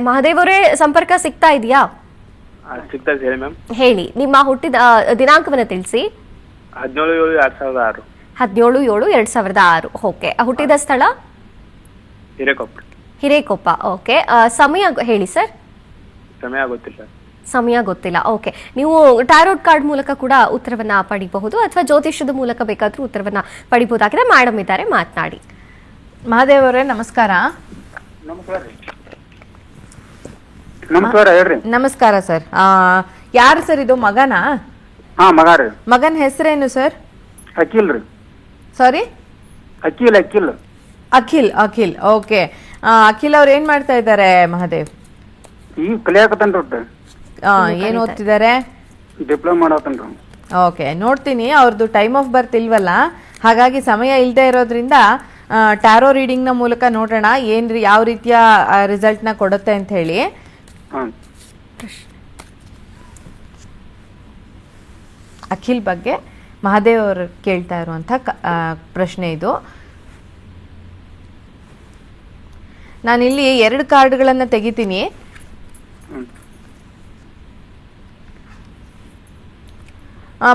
ಮಹಾದೇವ್ ಅವರೇ, ಸಂಪರ್ಕ ಸಿಗ್ತಾ ಇದೆಯಾ? ಸಿಗ್ತಾ ಇದೆ ಮ್ಯಾಮ್. ಹೇಳಿ, ನಿಮ್ಮ ಹುಟ್ಟಿದ ದಿನಾಂಕವನ್ನು ತಿಳಿಸಿ. 17/7/2006. 17/7/2006. ಓಕೆ. ಹುಟ್ಟಿದ ಸ್ಥಳ ಹಿರೇಕೊಪ್ಪ. ಓಕೆ. ಸಮಯ ಹೇಳಿ ಸರ್. ಸಮಯ ಗೊತ್ತಿಲ್ಲ. ಓಕೆ. ನೀವು ಟ್ಯಾರೋಟ್ ಕಾರ್ಡ್ ಮೂಲಕ ಕೂಡ ಉತ್ತರವನ್ನ ಪಡಿಬಹುದು ಅಥವಾ ಜ್ಯೋತಿಷ್ಯದ ಮೂಲಕ ಬೇಕಾದ್ರೂ ಉತ್ತರವನ್ನ ಪಡಿಬಹುದಾಗಿದೆ. ಮೇಡಮ್ ಇದ್ದಾರೆ, ಮಾತನಾಡಿ. ಮಹಾದೇವ್ ಅವರೇ, ನಮಸ್ಕಾರ. ನಮಸ್ಕಾರ, ಹೇಳ್ರಿ. ನಮಸ್ಕಾರ ಸರ್. ಯಾರು ಸರ್ ಇದು? ಮಗನಾ? ಮಗ ರೀ. ಮಗನ ಹೆಸರೇನು ಸರ್? ಅಖಿಲ್ ರೀ. ಸಾರಿ, ಅಖಿಲ್. ಅಖಿಲ್. ಓಕೆ. ಅಖಿಲ್ ಅವ್ರು ಏನ್ ಮಾಡ್ತಾ ಇದ್ದಾರೆ ಮಹಾದೇವ್? ಈಗ ಕಲಿಯಾಕತ್ತನ್ರಿ. ಏನ್ ಓದ್ತಿದ್ದಾರೆ? ಡಿಪ್ಲೊಮಾ ಮಾಡತ್ತನ್ರಿ. ಓಕೆ, ನೋಡ್ತೀನಿ. ಅವ್ರದ್ದು ಟೈಮ್ ಆಫ್ ಬರ್ತ್ ಇಲ್ವಲ್ಲ, ಹಾಗಾಗಿ ಸಮಯ ಇಲ್ಲದೆ ಇರೋದ್ರಿಂದ ಟ್ಯಾರೋ ರೀಡಿಂಗ್ ನ ಮೂಲಕ ನೋಡೋಣ ಯಾವ ರೀತಿಯ ರಿಸಲ್ಟ್ ನ ಕೊಡುತ್ತೆ ಅಂತ ಹೇಳಿ. ಅಖಿಲ್ ಬಗ್ಗೆ ಮಹಾದೇವ್ ಅವರು ಕೇಳ್ತಾ ಇರುವಂತ ಪ್ರಶ್ನೆ ಇದು. ನಾನಿಲ್ಲಿ 2 ಕಾರ್ಡ್ಗಳನ್ನ ತೆಗಿತೀನಿ.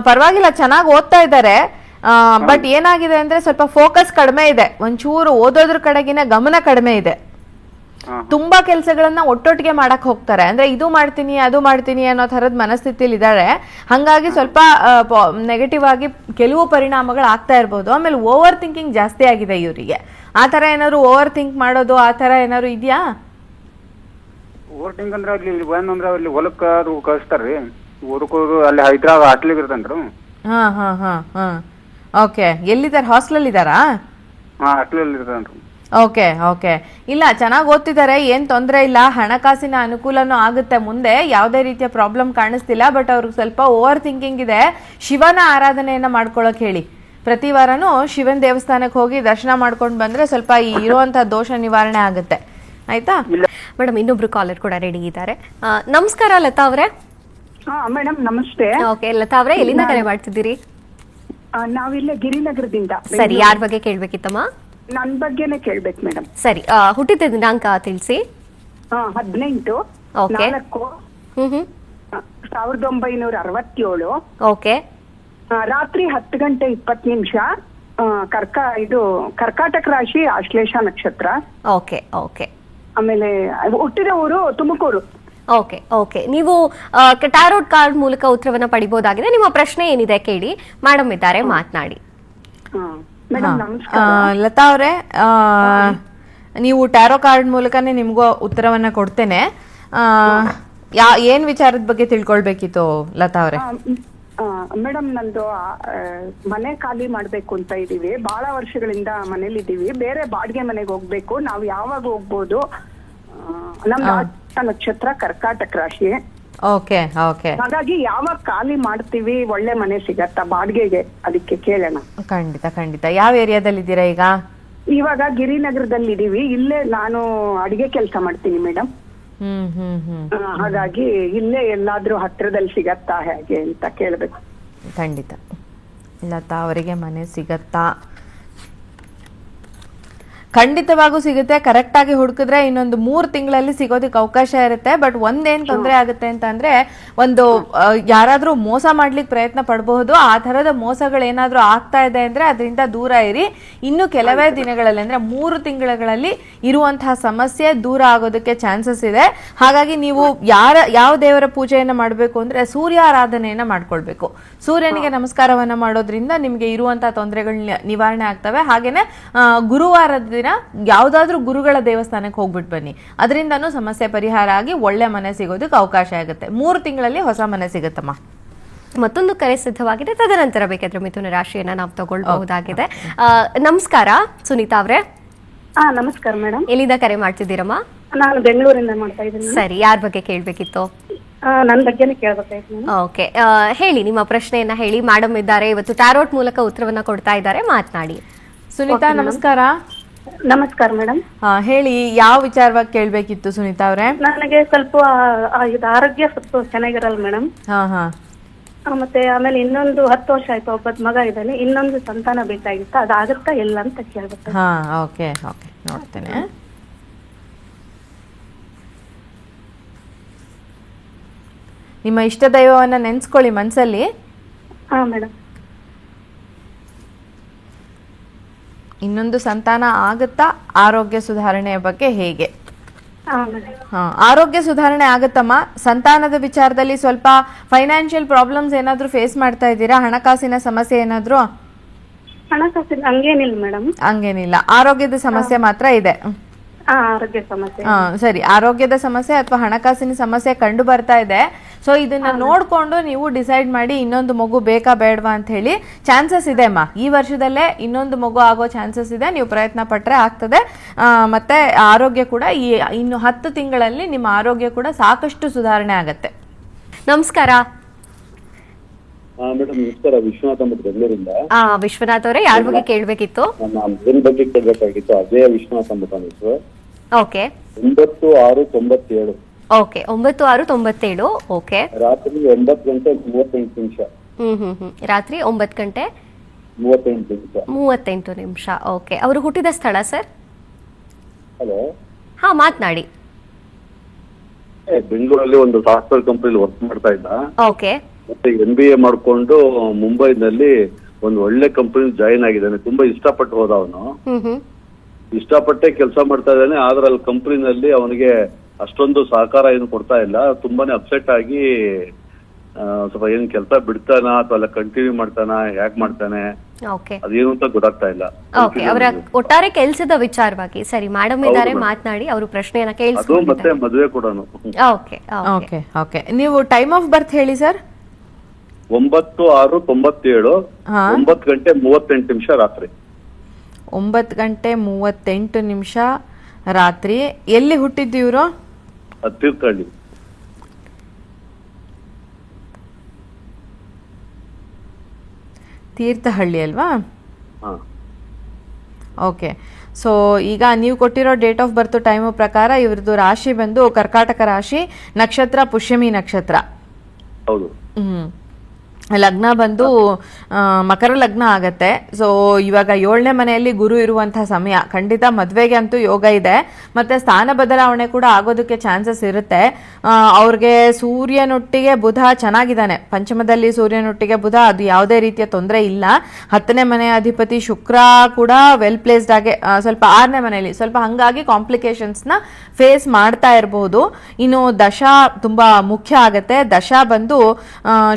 ಪರವಾಗಿಲ್ಲ, ಚೆನ್ನಾಗಿ ಓದ್ತಾ ಇದ್ದಾರೆ. ಬಟ್ ಏನಾಗಿದೆ ಅಂದ್ರೆ ಸ್ವಲ್ಪ ಫೋಕಸ್ ಕಡಿಮೆ ಇದೆ, ಒಂಚೂರು ಓದೋದ್ರ ಕಡೆಗಿನ ಗಮನ ಕಡಿಮೆ ಇದೆ. ತುಂಬಾ ಕೆಲಸಗಳನ್ನ ಒಟ್ಟೊಟ್ಟಿಗೆ ಮಾಡಕ್ ಹೋಗ್ತಾರೆ. ಅಂದ್ರೆ ಇದು ಮಾಡ್ತೀನಿ ಅದು ಮಾಡ್ತೀನಿ ಅನ್ನೋ ತರದ ಮನಸ್ಥಿತಿಲಿ ಇದ್ದಾರೆ. ಹಂಗಾಗಿ ಸ್ವಲ್ಪ ನೆಗೆಟಿವ್ ಆಗಿ ಕೆಲವು ಪರಿಣಾಮಗಳು ಆಗ್ತಾ ಇರ್ಬೋದು. ಆಮೇಲೆ ಓವರ್ ಥಿಂಕಿಂಗ್ ಜಾಸ್ತಿ ಆಗಿದೆ ಇವರಿಗೆ. ಆ ತರ ಏನಾದ್ರು ಓವರ್ ಥಿಂಕ್ ಮಾಡೋದು ಆ ತರ ಏನಾದ್ರು ಇದೆಯಾ? ಓವರ್ ಥಿಂಕ್ ಅಂದ್ರೆ ಅಲ್ಲಿ ಹೊಲಕ್ಕ ಅದು ಕಳಿಸ್ತಾರ್ರಿ. ಓದಕೋದು ಅಲ್ಲಿ ಹೈದ್ರಾಬಾದ್ ಹಾಸ್ಟೆಲ್ ಇರ್ತಾನ್ರಿ. ಓಕೆ. ಎಲ್ಲಿದ್ದಾರೆ? ಹಾಸ್ಟೆಲ್ ಇದ್ದಾರಾ? ಹಾಸ್ಟೆಲ್ ಇರ್ತಾನ್ರಿ. ಓಕೆ. ಇಲ್ಲ, ಚೆನ್ನಾಗಿ ಓದ್ತಿದ್ದಾರೆ, ಏನ್ ತೊಂದರೆ ಇಲ್ಲ. ಹಣಕಾಸಿನ ಅನುಕೂಲನೂ ಆಗುತ್ತೆ ಮುಂದೆ, ಯಾವುದೇ ರೀತಿಯ ಪ್ರಾಬ್ಲಮ್ ಕಾಣಿಸ್ತಿಲ್ಲ. ಬಟ್ ಅವ್ರಿಗೆ ಸ್ವಲ್ಪ ಓವರ್ ಥಿಂಕಿಂಗ್ ಇದೆ. ಶಿವನ ಆರಾಧನೆಯನ್ನ ಮಾಡ್ಕೊಳಕ್ ಹೇಳಿ. ಪ್ರತಿ ವಾರನೂ ಶಿವನ ದೇವಸ್ಥಾನಕ್ಕೆ ಹೋಗಿ ದರ್ಶನ ಮಾಡ್ಕೊಂಡು ಬಂದ್ರೆ ಸ್ವಲ್ಪ ಈ ಇರುವಂತಹ ದೋಷ ನಿವಾರಣೆ ಆಗುತ್ತೆ. ಆಯ್ತಾ ಮೇಡಮ್? ಇನ್ನೊಬ್ರು ಕಾಲರ್ ಕೂಡ ರೆಡಿ ಇದ್ದಾರೆ. ನಮಸ್ಕಾರ ಲತಾ ಅವರೇ. ಮೇಡಮ್ ನಮಸ್ತೆ. ಓಕೆ. ಲತಾ ಅವರೇ, ಎಲ್ಲಿಂದ ಕರೆ ಮಾಡ್ತಿದ್ದೀರಿ? ನಾವಿಲ್ಲೇ ಗಿರಿನಗರದಿಂದ. ಸರಿ, ಯಾರ ಬಗ್ಗೆ ಕೇಳ್ಬೇಕಿತ್ತಮ್ಮ? ನನ್ ಬಗ್ಗೆನೇ ಕೇಳ್ಬೇಕು ಮೇಡಮ್. ಸರಿ, ಹುಟ್ಟಿದ ದಿನಾಂಕ ತಿಳಿಸಿ. 18/4/1967. ಓಕೆ. ರಾತ್ರಿ 10:20 ಕರ್ಕಾಟಕ ರಾಶಿ, ಆಶ್ಲೇಷ ನಕ್ಷತ್ರ. ಓಕೆ. ಆಮೇಲೆ ಹುಟ್ಟಿದ ಊರು ತುಮಕೂರು. ಓಕೆ. ನೀವು ಟ್ಯಾರೋಟ್ ಕಾರ್ಡ್ ಮೂಲಕ ಉತ್ತರವನ್ನ ಪಡಿಬಹುದಾಗಿದೆ. ನಿಮ್ಮ ಪ್ರಶ್ನೆ ಏನಿದೆ ಕೇಳಿ. ಮೇಡಮ್ ಇದ್ದಾರೆ, ಮಾತನಾಡಿ. ಲತಾ ಅವರೇ, ನೀವು ಟ್ಯಾರೋ ಕಾರ್ಡ್ ಮೂಲಕನೇ ನಿಮ್ಗೂ ಉತ್ತರವನ್ನ ಕೊಡ್ತೇನೆ. ಏನ್ ವಿಚಾರದ ಬಗ್ಗೆ ತಿಳ್ಕೊಳ್ಬೇಕಿತ್ತು ಲತಾ ಅವರೇ? ಮೇಡಮ್, ನಂದು ಮನೆ ಖಾಲಿ ಮಾಡ್ಬೇಕು ಅಂತ ಇದೀವಿ. ಬಹಳ ವರ್ಷಗಳಿಂದ ಮನೇಲಿ ಇದೀವಿ. ಬೇರೆ ಬಾಡಿಗೆ ಮನೆಗೆ ಹೋಗ್ಬೇಕು. ನಾವು ಯಾವಾಗ ಹೋಗ್ಬೋದು? ನಮ್ದು ನಕ್ಷತ್ರ ಕರ್ಕಾಟಕ ರಾಶಿ. ಓಕೆ. ಹಾಗಾಗಿ ಯಾವಾಗ ಖಾಲಿ ಮಾಡ್ತೀವಿ, ಒಳ್ಳೆ ಮನೆ ಸಿಗತ್ತಾ ಬಾಡಿಗೆಗೆ? ಅದಕ್ಕೆ ಕೇಳೋಣ. ಖಂಡಿತ. ಯಾವ ಏರಿಯಾದಲ್ಲಿ ಇದ್ದೀರಾ ಈಗ? ಇವಾಗ ಗಿರಿನಗರದಲ್ಲಿ ಇದೀವಿ. ಇಲ್ಲೇ ನಾನು ಅಡಿಗೆ ಕೆಲಸ ಮಾಡ್ತೀನಿ ಮೇಡಮ್. ಹಾಗಾಗಿ ಇಲ್ಲೇ ಎಲ್ಲಾದ್ರೂ ಹತ್ರದಲ್ಲಿ ಸಿಗತ್ತಾ ಹೇಗೆ ಅಂತ ಕೇಳ್ಬೇಕು. ಖಂಡಿತ. ಲತಾ ಅವರಿಗೆ ಮನೆ ಸಿಗತ್ತಾ? ಖಂಡಿತವಾಗೂ ಸಿಗುತ್ತೆ. ಕರೆಕ್ಟ್ ಆಗಿ ಹುಡುಕಿದ್ರೆ ಇನ್ನೊಂದು 3 ತಿಂಗಳಲ್ಲಿ ಸಿಗೋದಕ್ಕೆ ಅವಕಾಶ ಇರುತ್ತೆ. ಬಟ್ ಒಂದೇನ್ ತೊಂದರೆ ಆಗುತ್ತೆ ಅಂತ ಅಂದ್ರೆ, ಒಂದು ಯಾರಾದ್ರೂ ಮೋಸ ಮಾಡ್ಲಿಕ್ಕೆ ಪ್ರಯತ್ನ ಪಡಬಹುದು. ಆ ತರದ ಮೋಸಗಳೇನಾದ್ರೂ ಆಗ್ತಾ ಇದೆ ಅಂದ್ರೆ ಅದರಿಂದ ದೂರ ಇರಿ. ಇನ್ನು ಕೆಲವೇ ದಿನಗಳಲ್ಲಿ ಅಂದ್ರೆ 3 ತಿಂಗಳಲ್ಲಿ ಇರುವಂತಹ ಸಮಸ್ಯೆ ದೂರ ಆಗೋದಕ್ಕೆ ಚಾನ್ಸಸ್ ಇದೆ. ಹಾಗಾಗಿ ನೀವು ಯಾವ ದೇವರ ಪೂಜೆಯನ್ನ ಮಾಡಬೇಕು ಅಂದ್ರೆ ಸೂರ್ಯಾರಾಧನೆಯನ್ನ ಮಾಡ್ಕೊಳ್ಬೇಕು. ಸೂರ್ಯನಿಗೆ ನಮಸ್ಕಾರವನ್ನ ಮಾಡೋದ್ರಿಂದ ನಿಮ್ಗೆ ಇರುವಂತಹ ತೊಂದರೆಗಳು ನಿವಾರಣೆ ಆಗ್ತವೆ. ಹಾಗೇನೆ ಗುರುವಾರದ ದಿನ ಯಾವ್ದಾದ್ರೂ ಗುರುಗಳ ದೇವಸ್ಥಾನಕ್ಕೆ ಹೋಗ್ಬಿಟ್ಟು ಬನ್ನಿ. ಅದರಿಂದನೂ ಸಮಸ್ಯೆ ಪರಿಹಾರ ಆಗಿ ಒಳ್ಳೆ ಮನೆ ಸಿಗೋದಕ್ಕೆ ಅವಕಾಶ ಆಗುತ್ತೆ. 3 ತಿಂಗಳಲ್ಲಿ ಹೊಸ ಮನೆ ಸಿಗುತ್ತಮ್ಮ. ಮತ್ತೊಂದು ಕರೆ ಸಿದ್ಧವಾಗಿದೆ. ತದನಂತರ ಬೇಕಾದ್ರೆ ಮಿಥುನ ರಾಶಿಯನ್ನ ನಾವು ತಗೊಳ್ಬಹುದಾಗಿದೆ. ನಮಸ್ಕಾರ ಸುನೀತಾ ಅವರೇ. ನಮಸ್ಕಾರ ಮೇಡಮ್. ಎಲ್ಲಿಂದ ಕರೆ ಮಾಡ್ತಿದ್ದೀರಮ್ಮ? ನಾನು ಬೆಂಗಳೂರಿಂದ ಮಾಡ್ತಾ ಇದ್ದೀನಿ. ಸರಿ, ಯಾರ ಬಗ್ಗೆ ಕೇಳ್ಬೇಕಿತ್ತು? ನನ್ನ ಬಗ್ಗೆನೇ ಕೇಳ್ಬೇಕಾಯ್ತು. ಓಕೆ, ಹೇಳಿ, ನಿಮ್ಮ ಪ್ರಶ್ನೆಯನ್ನ ಹೇಳಿ. ಮೇಡಮ್ ಇದ್ದಾರೆ, ಇವತ್ತು ಟ್ಯಾರೋಟ್ ಮೂಲಕ ಉತ್ತರವನ್ನ ಕೊಡ್ತಾ ಇದ್ದಾರೆ, ಮಾತನಾಡಿ. ಸುನೀತಾ, ನಮಸ್ಕಾರ. ನಮಸ್ಕಾರ ಮೇಡಮ್. ಹೇಳಿ, ಯಾವ ವಿಚಾರವಾಗಿ ಕೇಳ್ಬೇಕಿತ್ತು ಸುನೀತಾ ಅವರೇ? ನನಗೆ ಸ್ವಲ್ಪ ಆರೋಗ್ಯ ಸ್ವಲ್ಪ ಚೆನ್ನಾಗಿರಲ್ಲ ಮೇಡಮ್. ಮತ್ತೆ ಆಮೇಲೆ ಇನ್ನೊಂದು 10 ವರ್ಷ ಆಯ್ತು, ಒಬ್ಬ ಮಗ ಇದ್ದಾನೆ. ಇನ್ನೊಂದು ಸಂತಾನ ಬೇಕಾಗಿತ್ತು, ಅದಾಗತ್ತಾ ಇಲ್ಲ ಅಂತ ಕೇಳ್ಬೇಕು. ಓಕೆ, ನೋಡ್ತೇನೆ. ನಿಮ್ಮ ಇಷ್ಟ ದೈವವನ್ನ ನೆನ್ಸ್ಕೊಳ್ಳಿ ಮನ್ಸಲ್ಲಿ. ಹಾ ಮೇಡಮ್. ಇನ್ನೊಂದು ಸಂತಾನ ಆಗುತ್ತಾ? ಆರೋಗ್ಯ ಸುಧಾರಣೆಯ ಬಗ್ಗೆ ಹೇಗೆ? ಹಾ ಮೇಡಮ್. ಆರೋಗ್ಯ ಸುಧಾರಣೆ ಆಗುತ್ತಮ್ಮ. ಸಂತಾನದ ವಿಚಾರದಲ್ಲಿ ಸ್ವಲ್ಪ ಫೈನಾನ್ಷಿಯಲ್ ಪ್ರಾಬ್ಲಮ್ಸ್ ಏನಾದ್ರೂ ಫೇಸ್ ಮಾಡ್ತಾ ಇದ್ದೀರಾ? ಹಣಕಾಸಿನ ಸಮಸ್ಯೆ ಏನಾದ್ರೂ? ಹಣಕಾಸಿನ ಹಂಗೇನಿಲ್ಲ ಮೇಡಮ್. ಹಂಗೇನಿಲ್ಲ, ಆರೋಗ್ಯದ ಸಮಸ್ಯೆ ಮಾತ್ರ ಇದೆ. ಆರೋಗ್ಯ ಸಮಸ್ಯೆ. ಸರಿ, ಆರೋಗ್ಯದ ಸಮಸ್ಯೆ ಅಥವಾ ಹಣಕಾಸಿನ ಸಮಸ್ಯೆ ಕಂಡು ಬರ್ತಾ ಇದೆ. ಸೊ ಇದನ್ನ ನೋಡ್ಕೊಂಡು ನೀವು ಡಿಸೈಡ್ ಮಾಡಿ ಇನ್ನೊಂದು ಮಗು ಬೇಕಾ ಬೇಡವಾ ಅಂತ ಹೇಳಿ. ಚಾನ್ಸಸ್ ಇದೆ ಅಮ್ಮ, ಈ ವರ್ಷದಲ್ಲೇ ಇನ್ನೊಂದು ಮಗು ಆಗೋ ಚಾನ್ಸಸ್ ಇದೆ. ನೀವು ಪ್ರಯತ್ನ ಪಟ್ರೆ ಆಗ್ತದೆ. ಮತ್ತೆ ಆರೋಗ್ಯ ಕೂಡ ಇನ್ನು 10 ತಿಂಗಳಲ್ಲಿ ನಿಮ್ಮ ಆರೋಗ್ಯ ಕೂಡ ಸಾಕಷ್ಟು ಸುಧಾರಣೆ ಆಗತ್ತೆ. ನಮಸ್ಕಾರ. ಮೇಡಮ್ ನಮಸ್ಕಾರ, ವಿಶ್ವನಾಥ್ ಅಂಬಟ್ ಬೆಂಗಳೂರಿಂದ. ವಿಶ್ವನಾಥ್ ಅವರೇ, ಯಾರ ಬಗ್ಗೆ ಕೇಳಬೇಕಿತ್ತು? ನನ್ನ ಮಗನ ಬಗ್ಗೆ ಕೇಳಬೇಕಾಗಿತ್ತು. ಅಜಯ ವಿಶ್ವನಾಥ್ ಅಂಬಟ್ ಅನ್ನಿಸ್ತು. ಓಕೆ. 9697. ಓಕೆ, 9697. ಓಕೆ. ರಾತ್ರಿ 9:38. ರಾತ್ರಿ 9:38. 38 ಓಕೆ. ಅವರು ಹುಟ್ಟಿದ ಸ್ಥಳ ಸರ್? ಹಲೋ. ಹಾ, ಮಾತನಾಡಿ. ಬೆಂಗಳೂರಲ್ಲಿ ಒಂದು ಸಾಫ್ಟ್ವೇರ್ ಕಂಪನಿಲಿ ವರ್ಕ್ ಮಾಡ್ತಾ ಇದ್ದ. ಓಕೆ. ಮತ್ತೆ MBA ಮಾಡ್ಕೊಂಡು ಮುಂಬೈನಲ್ಲಿ ಒಂದು ಒಳ್ಳೆ ಕಂಪನಿ ಜಾಯಿನ್ ಆಗಿದ್ದಾನೆ. ತುಂಬಾ ಇಷ್ಟಪಟ್ಟು ಹೋದ ಅವನು. ಇಷ್ಟಪಟ್ಟೆ ಕೆಲಸ ಮಾಡ್ತಾ ಇದ್ದಾನೆ. ಆದ್ರೆ ಅಲ್ಲಿ ಕಂಪನಿನಲ್ಲಿ ಅವನಿಗೆ ಅಷ್ಟೊಂದು ಸಹಕಾರ ಏನು ಕೊಡ್ತಾ ಇಲ್ಲ. ತುಂಬಾನೇ ಅಪ್ಸೆಟ್ ಆಗಿ ಸ್ವಲ್ಪ ಏನ್ ಕೆಲಸ ಬಿಡ್ತಾನ ಅಥವಾ ಅಲ್ಲ ಕಂಟಿನ್ಯೂ ಮಾಡ್ತಾನ, ಯಾಕೆ ಮಾಡ್ತಾನೆ ಅದೇನು ಅಂತ ಗೊತ್ತಾಗ್ತಾ ಇಲ್ಲ. ಓಕೆ, ಅವರ ಒಟ್ಟಾರೆ ಕೆಲಸದ ವಿಚಾರವಾಗಿ. ಸರಿ, ಮೇಡಮ್ ಇದ್ದಾರೆ, ಮಾತನಾಡಿ. ಅವರು ಪ್ರಶ್ನೆಯನ್ನ ಅದು ಕೇಳಿಸ್ಕೊಂಡು. ಮತ್ತೆ ಮದುವೆ ಕೂಡ. Okay okay okay. ನೀವು ಟೈಮ್ ಆಫ್ ಬರ್ತ್ ಹೇಳಿ ಸರ್. 9697. 9:38 ರಾತ್ರಿ. 9:38 ರಾತ್ರಿ. ಎಲ್ಲಿ ಹುಟ್ಟಿದ್ದು ಇವರು? ತೀರ್ಥಹಳ್ಳಿ. ತೀರ್ಥಹಳ್ಳಿ ಅಲ್ವಾ? ಓಕೆ. ಸೊ ಈಗ ನೀವು ಕೊಟ್ಟಿರೋ ಡೇಟ್ ಆಫ್ ಬರ್ತ್ ಟೈಮು ಪ್ರಕಾರ ಇವ್ರದ್ದು ರಾಶಿ ಬಂದು ಕರ್ಕಾಟಕ ರಾಶಿ, ನಕ್ಷತ್ರ ಪುಷ್ಯಮಿ ನಕ್ಷತ್ರ. ಹೌದು. ಲಗ್ನ ಬಂದು ಮಕರ ಲಗ್ನ ಆಗತ್ತೆ. ಸೊ ಇವಾಗ 7ನೇ ಮನೆಯಲ್ಲಿ ಗುರು ಇರುವಂತಹ ಸಮಯ. ಖಂಡಿತ ಮದುವೆಗೆ ಅಂತೂ ಯೋಗ ಇದೆ. ಮತ್ತೆ ಸ್ಥಾನ ಬದಲಾವಣೆ ಕೂಡ ಆಗೋದಕ್ಕೆ ಚಾನ್ಸಸ್ ಇರುತ್ತೆ. ಅವ್ರಿಗೆ ಸೂರ್ಯನೊಟ್ಟಿಗೆ ಬುಧ ಚೆನ್ನಾಗಿದ್ದಾನೆ. ಪಂಚಮದಲ್ಲಿ ಸೂರ್ಯನೊಟ್ಟಿಗೆ ಬುಧ, ಅದು ಯಾವುದೇ ರೀತಿಯ ತೊಂದರೆ ಇಲ್ಲ. 10ನೇ ಮನೆಯ ಅಧಿಪತಿ ಶುಕ್ರ ಕೂಡ ವೆಲ್ ಪ್ಲೇಸ್ಡ್ ಆಗಿ, ಸ್ವಲ್ಪ 6ನೇ ಮನೆಯಲ್ಲಿ ಸ್ವಲ್ಪ ಹಂಗಾಗಿ ಕಾಂಪ್ಲಿಕೇಶನ್ಸ್ನ ಫೇಸ್ ಮಾಡ್ತಾ ಇರಬಹುದು. ಇನ್ನು ದಶಾ ತುಂಬಾ ಮುಖ್ಯ ಆಗತ್ತೆ. ದಶಾ ಬಂದು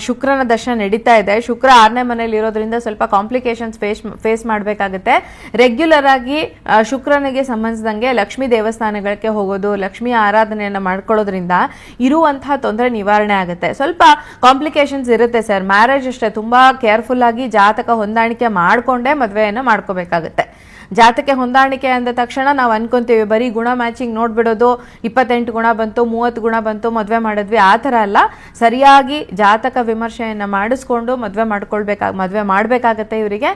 ಶುಕ್ರನ ದಶ ನಡೀತಾ ಇದೆ. ಶುಕ್ರ 6ನೇ ಮನೆಯಲ್ಲಿ ಇರೋದ್ರಿಂದ ಸ್ವಲ್ಪ ಕಾಂಪ್ಲಿಕೇಶನ್ಸ್ ಫೇಸ್ ಮಾಡಬೇಕಾಗುತ್ತೆ. ರೆಗ್ಯುಲರ್ ಆಗಿ ಶುಕ್ರನಿಗೆ ಸಂಬಂಧಿಸಿದಂಗೆ ಲಕ್ಷ್ಮೀ ದೇವಸ್ಥಾನಗಳಿಗೆ ಹೋಗೋದು, ಲಕ್ಷ್ಮೀ ಆರಾಧನೆಯನ್ನ ಮಾಡ್ಕೊಳ್ಳೋದ್ರಿಂದ ಇರುವಂತಹ ತೊಂದರೆ ನಿವಾರಣೆ ಆಗುತ್ತೆ. ಸ್ವಲ್ಪ ಕಾಂಪ್ಲಿಕೇಶನ್ಸ್ ಇರುತ್ತೆ ಸರ್. ಮ್ಯಾರೇಜ್ ಅಷ್ಟೇ ತುಂಬಾ ಕೇರ್ಫುಲ್ ಆಗಿ ಜಾತಕ ಹೊಂದಾಣಿಕೆ ಮಾಡ್ಕೊಂಡೇ ಮದುವೆಯನ್ನು ಮಾಡ್ಕೋಬೇಕಾಗುತ್ತೆ. ಜಾತಕ್ಕೆ ಹೊಂದಾಣಿಕೆ ಅಂದ ತಕ್ಷಣ ನಾವು ಅನ್ಕೊಂತೀವಿ ಬರೀ ಗುಣ ಮ್ಯಾಚಿಂಗ್ ನೋಡ್ಬಿಡೋದು, 28 ಗುಣ ಬಂತು, 30 ಗುಣ ಬಂತು, ಮದುವೆ ಮಾಡಿದ್ವಿ, ಆ ಥರ ಅಲ್ಲ. ಸರಿಯಾಗಿ ಜಾತಕ ವಿಮರ್ಶೆಯನ್ನು ಮಾಡಿಸ್ಕೊಂಡು ಮದುವೆ ಮಾಡಬೇಕಾಗತ್ತೆ. ಇವರಿಗೆ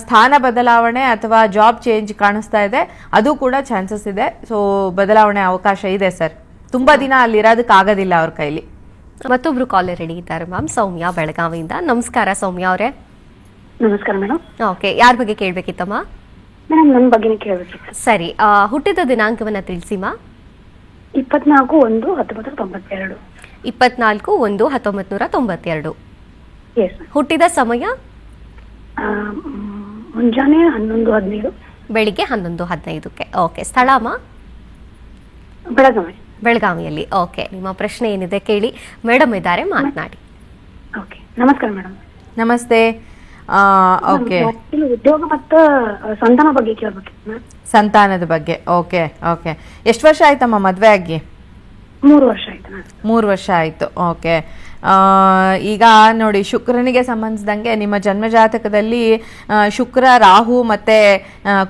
ಸ್ಥಾನ ಬದಲಾವಣೆ ಅಥವಾ ಜಾಬ್ ಚೇಂಜ್ ಕಾಣಿಸ್ತಾ ಇದೆ, ಅದು ಕೂಡ ಚಾನ್ಸಸ್ ಇದೆ. ಸೊ ಬದಲಾವಣೆ ಅವಕಾಶ ಇದೆ ಸರ್. ತುಂಬಾ ದಿನ ಅಲ್ಲಿರೋದಕ್ಕಾಗೋದಿಲ್ಲ ಅವ್ರ ಕೈಲಿ. ಮತ್ತೊಬ್ರು ಕಾಲರ್ ರೆಡಿ ಇದ್ದಾರೆ ಮ್ಯಾಮ್, ಸೌಮ್ಯ ಬೆಳಗಾವಿಯಿಂದ. ನಮಸ್ಕಾರ ಸೌಮ್ಯ ಅವರೇ. ನಮಸ್ಕಾರ ಮೇಡಮ್. ಓಕೆ, ಯಾರ ಬಗ್ಗೆ ಕೇಳಬೇಕಿತ್ತಮ್ಮ? ಮೇಡಮ್ ನನ್ನ ಬಗ್ಗೆನೇ ಕೇಳಬೇಕಿತ್ತು. ಸರಿ, ಹುಟ್ಟಿದ ದಿನಾಂಕವನ್ನ ತಿಳಿಸಿ ಮಾ. 24/1/1992. 24/1/1992. ಹುಟ್ಟಿದ ಸಮಯ? ಮುಂಜಾನೆ 11:15. ಬೆಳಿಗ್ಗೆ 11:15. ಓಕೆ. ಸ್ಥಳ ಅಮ್ಮ? ಬೆಳಗಾವಿ. ಬೆಳಗಾವಿಯಲ್ಲಿ. ಓಕೆ, ನಿಮ್ಮ ಪ್ರಶ್ನೆ ಏನಿದೆ ಕೇಳಿ. ಮೇಡಮ್ ಇದ್ದಾರೆ, ಮಾತನಾಡಿ. ಓಕೆ, ನಮಸ್ಕಾರ ಮೇಡಮ್. ನಮಸ್ತೆ. ಓಕೆ, ಉದ್ಯೋಗ ಮತ್ತು ಸಂತಾನ ಬಗ್ಗೆ ಕೇಳಬೇಕಿತ್ತು. ಸಂತಾನದ ಬಗ್ಗೆ. Okay okay. ಎಷ್ಟು ವರ್ಷ ಆಯ್ತಮ್ಮ ಮದುವೆ ಆಗಿ? 3 ವರ್ಷ ಆಯ್ತು. 3 ವರ್ಷ ಆಯ್ತು. ಓಕೆ. ಈಗ ನೋಡಿ, ಶುಕ್ರನಿಗೆ ಸಂಬಂಧಿಸಿದಂಗೆ ನಿಮ್ಮ ಜನ್ಮ ಜಾತಕದಲ್ಲಿ ಶುಕ್ರ, ರಾಹು ಮತ್ತೆ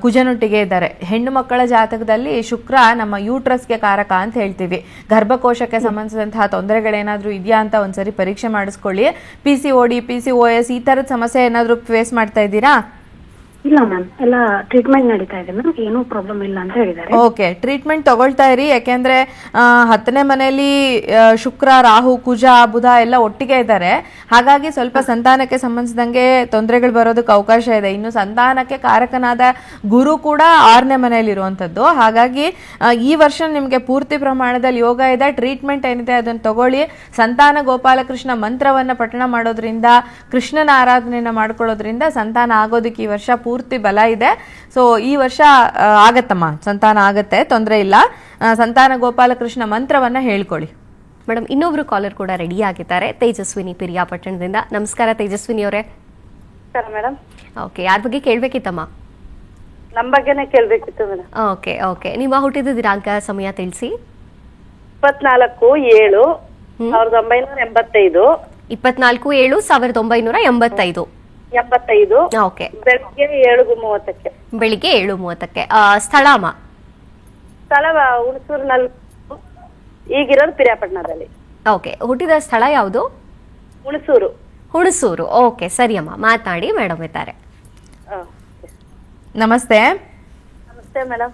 ಕುಜನೊಟ್ಟಿಗೆ ಇದ್ದಾರೆ. ಹೆಣ್ಣು ಮಕ್ಕಳ ಜಾತಕದಲ್ಲಿ ಶುಕ್ರ ನಮ್ಮ ಯೂಟ್ರಸ್ಗೆ ಕಾರಕ ಅಂತ ಹೇಳ್ತೀವಿ. ಗರ್ಭಕೋಶಕ್ಕೆ ಸಂಬಂಧಿಸಿದಂತಹ ತೊಂದರೆಗಳೇನಾದರೂ ಇದೆಯಾ ಅಂತ ಒಂದ್ಸರಿ ಪರೀಕ್ಷೆ ಮಾಡಿಸ್ಕೊಳ್ಳಿ. PCOD, PCOS ಈ ಥರದ ಸಮಸ್ಯೆ ಏನಾದರೂ ಫೇಸ್ ಮಾಡ್ತಾ ಇದ್ದೀರಾ? ಇಲ್ಲ ಮ್ಯಾಮ್, ಎಲ್ಲ ಟ್ರೀಟ್ಮೆಂಟ್ ನಡೀತಾ ಇದೆ ಮ್ಯಾಮ್, ಏನೂ ಪ್ರಾಬ್ಲಮ್ ಇಲ್ಲ ಅಂತ ಹೇಳಿದ್ದಾರೆ. ಓಕೆ, ಟ್ರೀಟ್ಮೆಂಟ್ ತಗೊಳ್ತಾ ಇರಿ. ಯಾಕೆಂದ್ರೆ 10ನೇ ಮನೆಯಲ್ಲಿ ಶುಕ್ರ, ರಾಹು, ಕುಜ, ಬುಧ ಎಲ್ಲ ಒಟ್ಟಿಗೆ ಇದ್ದಾರೆ. ಹಾಗಾಗಿ ಸ್ವಲ್ಪ ಸಂತಾನಕ್ಕೆ ಸಂಬಂಧಿಸಿದಂಗೆ ತೊಂದರೆಗಳು ಬರೋದಕ್ಕೆ ಅವಕಾಶ ಇದೆ. ಇನ್ನು ಸಂತಾನಕ್ಕೆ ಕಾರಕನಾದ ಗುರು ಕೂಡ 6ನೇ ಮನೆಯಲ್ಲಿ ಇರುವಂತದ್ದು. ಹಾಗಾಗಿ ಈ ವರ್ಷ ನಿಮ್ಗೆ ಪೂರ್ತಿ ಪ್ರಮಾಣದಲ್ಲಿ ಯೋಗ ಇದೆ. ಟ್ರೀಟ್ಮೆಂಟ್ ಏನಿದೆ ಅದನ್ನು ತಗೊಳ್ಳಿ. ಸಂತಾನ ಗೋಪಾಲಕೃಷ್ಣ ಮಂತ್ರವನ್ನ ಪಠಣ ಮಾಡೋದ್ರಿಂದ, ಕೃಷ್ಣನ ಆರಾಧನೆಯನ್ನ ಮಾಡ್ಕೊಳ್ಳೋದ್ರಿಂದ ಸಂತಾನ ಆಗೋದಕ್ಕೆ ಈ ವರ್ಷ ಪೂರ್ತಿ ಬಲ ಇದೆ. ಸೊ ಈ ವರ್ಷ ಆಗತ್ತಮ್ಮ, ಸಂತಾನ ಆಗತ್ತೆ, ತೊಂದರೆ ಇಲ್ಲ. ಸಂತಾನ ಗೋಪಾಲಕೃಷ್ಣ ಮಂತ್ರವನ್ನ ಹೇಳ್ಕೊಳ್ಳಿ. ಮೇಡಮ್, ಇನ್ನೊಬ್ರು ಕಾಲರ್ ಕೂಡ ರೆಡಿ ಆಗಿದ್ದಾರೆ, ತೇಜಸ್ವಿನಿ ಪಿರಿಯಾಪಟ್ಟಣದಿಂದ. ನಮಸ್ಕಾರ ತೇಜಸ್ವಿನಿ ಅವರೇ. Sir madam. ಓಕೆ, ಯಾರ ಬಗ್ಗೆ ಕೇಳಬೇಕಿತ್ತಮ್ಮ? ನಮ್ಮ ಬಗ್ಗೆನೇ ಕೇಳಬೇಕಿತ್ತು ಮೇಡಮ್. ಓಕೆ ಓಕೆ, ನಿಮ್ಮ ಹುಟ್ಟಿದ ದಿನಾಂಕ, ಸಮಯ ತಿಳಿಸಿ. 24/7/1985. 24/7/1985. ಓಕೆ, ಬೆಳಗ್ಗೆ 7:30. ಬೆಳಿಗ್ಗೆ 7:30. ಸ್ಥಳ ಅಮ್ಮ? ಸ್ಥಳ ಹುಣಸೂರಿನಲ್ಲಿ, ಈಗಿರೋದು ಪಿರಿಯಾಪಟ್ಟಣದಲ್ಲಿ. ಓಕೆ, ಹುಟ್ಟಿದ ಸ್ಥಳ ಯಾವುದು? ಹುಣಸೂರು. ಹುಣಸೂರು. ಓಕೆ, ಸರಿ ಅಮ್ಮ, ಮಾತನಾಡಿ, ಮೇಡಮ್ ಇದ್ದಾರೆ. ನಮಸ್ತೆ. ನಮಸ್ತೆ ಮೇಡಮ್.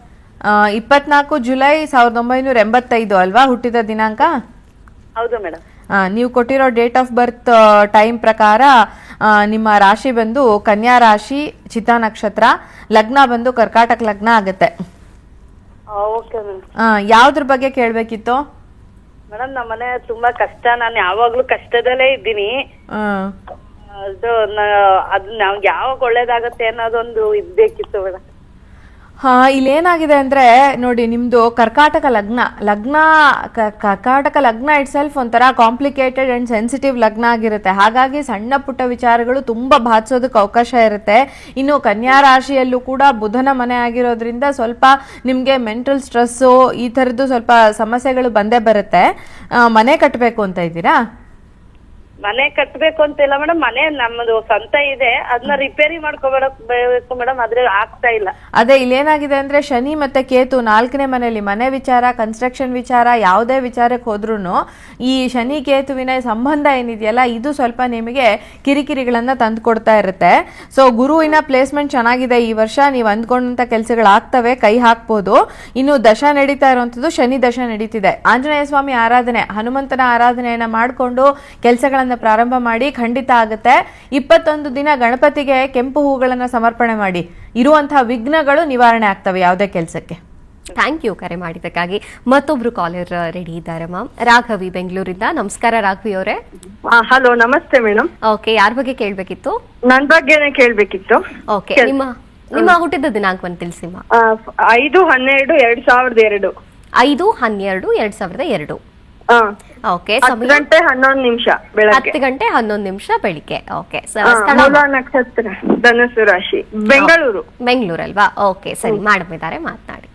24 ಜುಲೈ 1985 ಅಲ್ವಾ ಹುಟ್ಟಿದ ದಿನಾಂಕ? ಹೌದು ಮೇಡಮ್. ನೀವು ಕೊಟ್ಟಿರೋ ಡೇಟ್ ಆಫ್ ಬರ್ತ್ ಟೈಮ್ ಪ್ರಕಾರ ನಿಮ್ಮ ರಾಶಿ ಬಂದು ಕನ್ಯಾ ರಾಶಿ, ಚಿತ್ತಾ ನಕ್ಷತ್ರ, ಲಗ್ನ ಬಂದು ಕರ್ಕಾಟಕ ಲಗ್ನ ಆಗುತ್ತೆ. Okay madam. ಯಾವ್ದ್ರ ಬಗ್ಗೆ ಕೇಳಬೇಕಿತ್ತು ಮೇಡಮ್? ನಮ್ಮ ಮನೆ ತುಂಬಾ ಕಷ್ಟ, ನಾನು ಯಾವಾಗ್ಲೂ ಕಷ್ಟದಲ್ಲೇ ಇದ್ದೀನಿ. ಅದು ನಮ್ಗೆ ಯಾವಾಗ ಒಳ್ಳೇದಾಗತ್ತೆ ಅನ್ನೋದೊಂದು ಇದ್ಬೇಕಿತ್ತು ಮೇಡಮ್. ಇಲ್ಲೇನಾಗಿದೆ ಅಂದ್ರೆ ನೋಡಿ, ನಿಮ್ದು ಕರ್ಕಾಟಕ ಲಗ್ನ ಇಟ್ ಸೆಲ್ಫ್ ಒಂಥರ ಕಾಂಪ್ಲಿಕೇಟೆಡ್ ಅಂಡ್ ಸೆನ್ಸಿಟಿವ್ ಲಗ್ನ ಆಗಿರುತ್ತೆ. ಹಾಗಾಗಿ ಸಣ್ಣ ಪುಟ್ಟ ವಿಚಾರಗಳು ತುಂಬಾ ಬಾಧಿಸೋದಕ್ಕೆ ಅವಕಾಶ ಇರುತ್ತೆ. ಇನ್ನು ಕನ್ಯಾ ರಾಶಿಯಲ್ಲೂ ಕೂಡ ಬುಧನ ಮನೆ ಆಗಿರೋದ್ರಿಂದ ಸ್ವಲ್ಪ ನಿಮ್ಗೆ ಮೆಂಟಲ್ ಸ್ಟ್ರೆಸ್ಸು, ಈ ತರದ್ದು ಸ್ವಲ್ಪ ಸಮಸ್ಯೆಗಳು ಬಂದೇ ಬರುತ್ತೆ. ಮನೆ ಕಟ್ಟಬೇಕು ಅಂತ ಇದ್ದೀರಾ? ಮನೆ ಕಟ್ಬೇಕು ಅಂತ ಇಲ್ಲ ಮೇಡಮ್, ಮನೆ ನಮ್ಮದು ಸ್ವಂತ ಇದೆ, ಅದನ್ನ ರಿಪೇರಿ ಮಾಡ್ಕೋಬೇಕು ಮೇಡಮ್, ಆದ್ರೆ ಆಗ್ತಾ ಇಲ್ಲ. ಅದೇ ಇಲ್ಲೇನಾಗಿದೆ ಅಂದ್ರೆ ಶನಿ ಮತ್ತೆ ಕೇತು 4ನೇ ಮನೆಯಲ್ಲಿ ಮನೆ ವಿಚಾರ, ಕನ್ಸ್ಟ್ರಕ್ಷನ್ ವಿಚಾರ, ಯಾವುದೇ ವಿಚಾರಕ್ಕೆ ಹೋದ್ರೂ ಈ ಶನಿ ಕೇತುವಿನ ಸಂಬಂಧ ಏನಿದೆಯಲ್ಲ, ಇದು ಸ್ವಲ್ಪ ನಿಮಗೆ ಕಿರಿಕಿರಿಗಳನ್ನ ತಂದು ಕೊಡ್ತಾ ಇರುತ್ತೆ. ಸೊ ಗುರುವಿನ ಪ್ಲೇಸ್ಮೆಂಟ್ ಚೆನ್ನಾಗಿದೆ ಈ ವರ್ಷ, ನೀವು ಅಂದ್ಕೊಂಡಂತ ಕೆಲಸಗಳಾಗ್ತವೆ, ಕೈ ಹಾಕ್ಬೋದು. ಇನ್ನು ದಶ ನಡೀತಾ ಇರುವಂತದ್ದು ಶನಿ ದಶ ನಡೀತಿದೆ. ಆಂಜನೇಯ ಸ್ವಾಮಿ ಆರಾಧನೆ, ಹನುಮಂತನ ಆರಾಧನೆಯನ್ನ ಮಾಡಿಕೊಂಡು ಕೆಲಸಗಳನ್ನ ಪ್ರಾರಂಭ ಮಾಡಿ, ಖಂಡಿತ ಆಗುತ್ತೆ. 21 ದಿನ ಗಣಪತಿಗೆ ಕೆಂಪು ಹೂಗಳನ್ನ ಸಮರ್ಪಣೆ ಮಾಡಿ, ಇರುವಂತಹ ವಿಘ್ನಗಳು ನಿವಾರಣೆ ಆಗ್ತವೆ ಯಾವುದೇ ಕೆಲಸಕ್ಕೆ. ಥ್ಯಾಂಕ್ ಯು ಕರೆ ಮಾಡಿದ್ದಕ್ಕಾಗಿ. ಮತ್ತೊಬ್ರು ಕಾಲರ್ ರೆಡಿ ಇದ್ದಾರೆ ಮ್ಯಾಮ್, ರಾಘವಿ ಬೆಂಗಳೂರಿಂದ. ನಮಸ್ಕಾರ ರಾಘವಿ ಅವರೇ. ಹಲೋ, ನಮಸ್ತೆ ಮೇಡಮ್. ಓಕೆ, ಯಾರ ಬಗ್ಗೆ ಕೇಳಬೇಕಿತ್ತು? ನನ್ ಬಗ್ಗೆನೇ ಕೇಳ್ಬೇಕಿತ್ತು. ಓಕೆ, ನಿಮ್ಮ ಹುಟ್ಟಿದ ದಿನಾಂಕವನ್ನು ತಿಳಿಸಿಮ್ಮ. 5/12/2002. 5/12/2002. ಓಕೆ, 10:11 ಬೆಳಗ್ಗೆ. 10:11 ಬೆಳಿಗ್ಗೆ. ಓಕೆ, ಮೂಲ ನಕ್ಷತ್ರ, ಧನುಸು ರಾಶಿ, ಬೆಂಗಳೂರು. ಬೆಂಗಳೂರಲ್ವಾ? ಓಕೆ, ಸರಿ, ಮೇಡಮ್ ಇದ್ದಾರೆ, ಮಾತನಾಡಿ.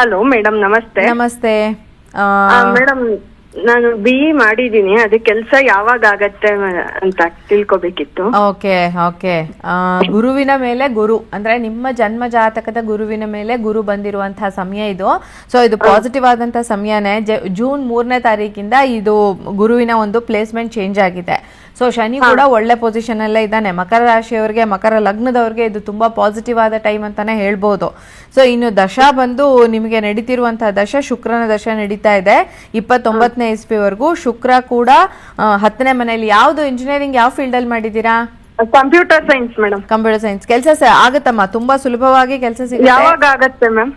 ಹಲೋ ಮೇಡಮ್, ನಮಸ್ತೆ. ನಮಸ್ತೆ ಮೇಡಮ್, ನಾನು BE ಮಾಡಿದೀನಿ, ಅದು ಕೆಲಸ ಯಾವಾಗ ಆಗತ್ತೆ ಅಂತ ತಿಳ್ಕೊಬೇಕಿತ್ತು. ಓಕೆ ಓಕೆ, ಗುರುವಿನ ಮೇಲೆ ಗುರು ಅಂದ್ರೆ ನಿಮ್ಮ ಜನ್ಮ ಜಾತಕದ ಗುರುವಿನ ಮೇಲೆ ಗುರು ಬಂದಿರುವಂತಹ ಸಮಯ ಇದು. ಸೊ ಇದು ಪಾಸಿಟಿವ್ ಆದಂತಹ ಸಮಯನೇ. ಜೂನ್ 3ನೇ ತಾರೀಕಿಂದ ಇದು ಗುರುವಿನ ಒಂದು ಪ್ಲೇಸ್ಮೆಂಟ್ ಚೇಂಜ್ ಆಗಿದೆ. ಸೊ ಶನಿ ಕೂಡ ಒಳ್ಳೆ ಪೊಸಿಷನ್ ಅಲ್ಲೇ ಇದ್ದಾನೆ. ಮಕರ ರಾಶಿಯವರಿಗೆ, ಮಕರ ಲಗ್ನದವ್ರಿಗೆ ಇದು ತುಂಬಾ ಪಾಸಿಟಿವ್ ಆದ ಟೈಮ್ ಅಂತಾನೆ ಹೇಳ್ಬೋದು. ಸೊ ಇನ್ನು ದಶ ಬಂದು ನಿಮಗೆ ನಡೀತಿರುವಂತಹ ದಶ ಶುಕ್ರನ ದಶ ನಡೀತಾ ಇದೆ 29ನೇ ಇಸ್ವಿವರೆಗೂ. ಶುಕ್ರ ಕೂಡ 10ನೇ ಮನೆಯಲ್ಲಿ. ಯಾವ್ದು ಇಂಜಿನಿಯರಿಂಗ್, ಯಾವ ಫೀಲ್ಡ್ ಅಲ್ಲಿ ಮಾಡಿದೀರಾ? Computer science madam. Computer science. ಕೆಲಸ ಆಗತ್ತಮ್ಮ, ತುಂಬಾ ಸುಲಭವಾಗಿ ಕೆಲಸ ಸಿಗುತ್ತೆ. ಯಾವಾಗ ಆಗತ್ತೆ ಮ್ಯಾಮ್?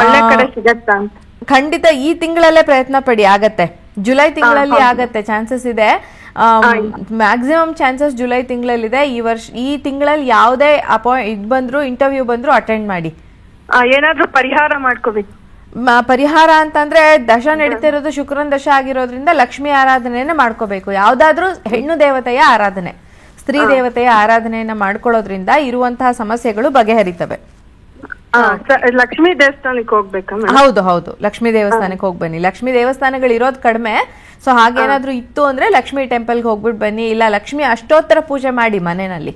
ಒಳ್ಳೆ ಕಡೆ ಸಿಗತ್ತಾ ಅಂತ? ಖಂಡಿತ ಈ ತಿಂಗಳಲ್ಲೇ ಪ್ರಯತ್ನ ಪಡಿ, ಆಗತ್ತೆ. ಜುಲೈ ತಿಂಗಳಲ್ಲಿ ಆಗತ್ತೆ, ಚಾನ್ಸಸ್ ಇದೆ. ಮ್ಯಾಕ್ಸಿಮಮ್ ಚಾನ್ಸಸ್ ಜುಲೈ ತಿಂಗಳಲ್ಲಿದೆ. ಈ ತಿಂಗಳಲ್ಲಿ ಯಾವುದೇ ಇಂಟರ್ವ್ಯೂ ಬಂದ್ರು ಅಟೆಂಡ್ ಮಾಡಿ. ಏನಾದ್ರೂ ಪರಿಹಾರ ಮಾಡ್ಕೋಬೇಕು? ಪರಿಹಾರ ಅಂತಂದ್ರೆ ದಶ ನಡೀತಿರೋದು ಶುಕ್ರನ ದಶ ಆಗಿರೋದ್ರಿಂದ ಲಕ್ಷ್ಮಿ ಆರಾಧನೆಯನ್ನ ಮಾಡ್ಕೋಬೇಕು. ಯಾವ್ದಾದ್ರೂ ಹೆಣ್ಣು ದೇವತೆಯ ಆರಾಧನೆ, ಸ್ತ್ರೀ ದೇವತೆಯ ಆರಾಧನೆಯನ್ನ ಮಾಡ್ಕೊಳ್ಳೋದ್ರಿಂದ ಇರುವಂತಹ ಸಮಸ್ಯೆಗಳು ಬಗೆಹರಿತವೆ. ಲಕ್ಷ್ಮೀ ದೇವಸ್ಥಾನಕ್ಕೆ ಹೋಗ್ಬೇಕಾ? ಹೌದು ಹೌದು, ಲಕ್ಷ್ಮೀ ದೇವಸ್ಥಾನಕ್ಕೆ ಹೋಗಿ ಬನ್ನಿ. ಲಕ್ಷ್ಮೀ ದೇವಸ್ಥಾನಗಳು ಇರೋದು ಕಡಿಮೆ. ಸೊ ಹಾಗೇನಾದ್ರೂ ಇತ್ತು ಅಂದ್ರೆ ಲಕ್ಷ್ಮೀ ಟೆಂಪಲ್ಗೆ ಹೋಗ್ಬಿಟ್ಟು ಬನ್ನಿ, ಇಲ್ಲ ಲಕ್ಷ್ಮಿ ಅಷ್ಟೋತ್ತರ ಪೂಜೆ ಮಾಡಿ ಮನೆಯಲ್ಲಿ.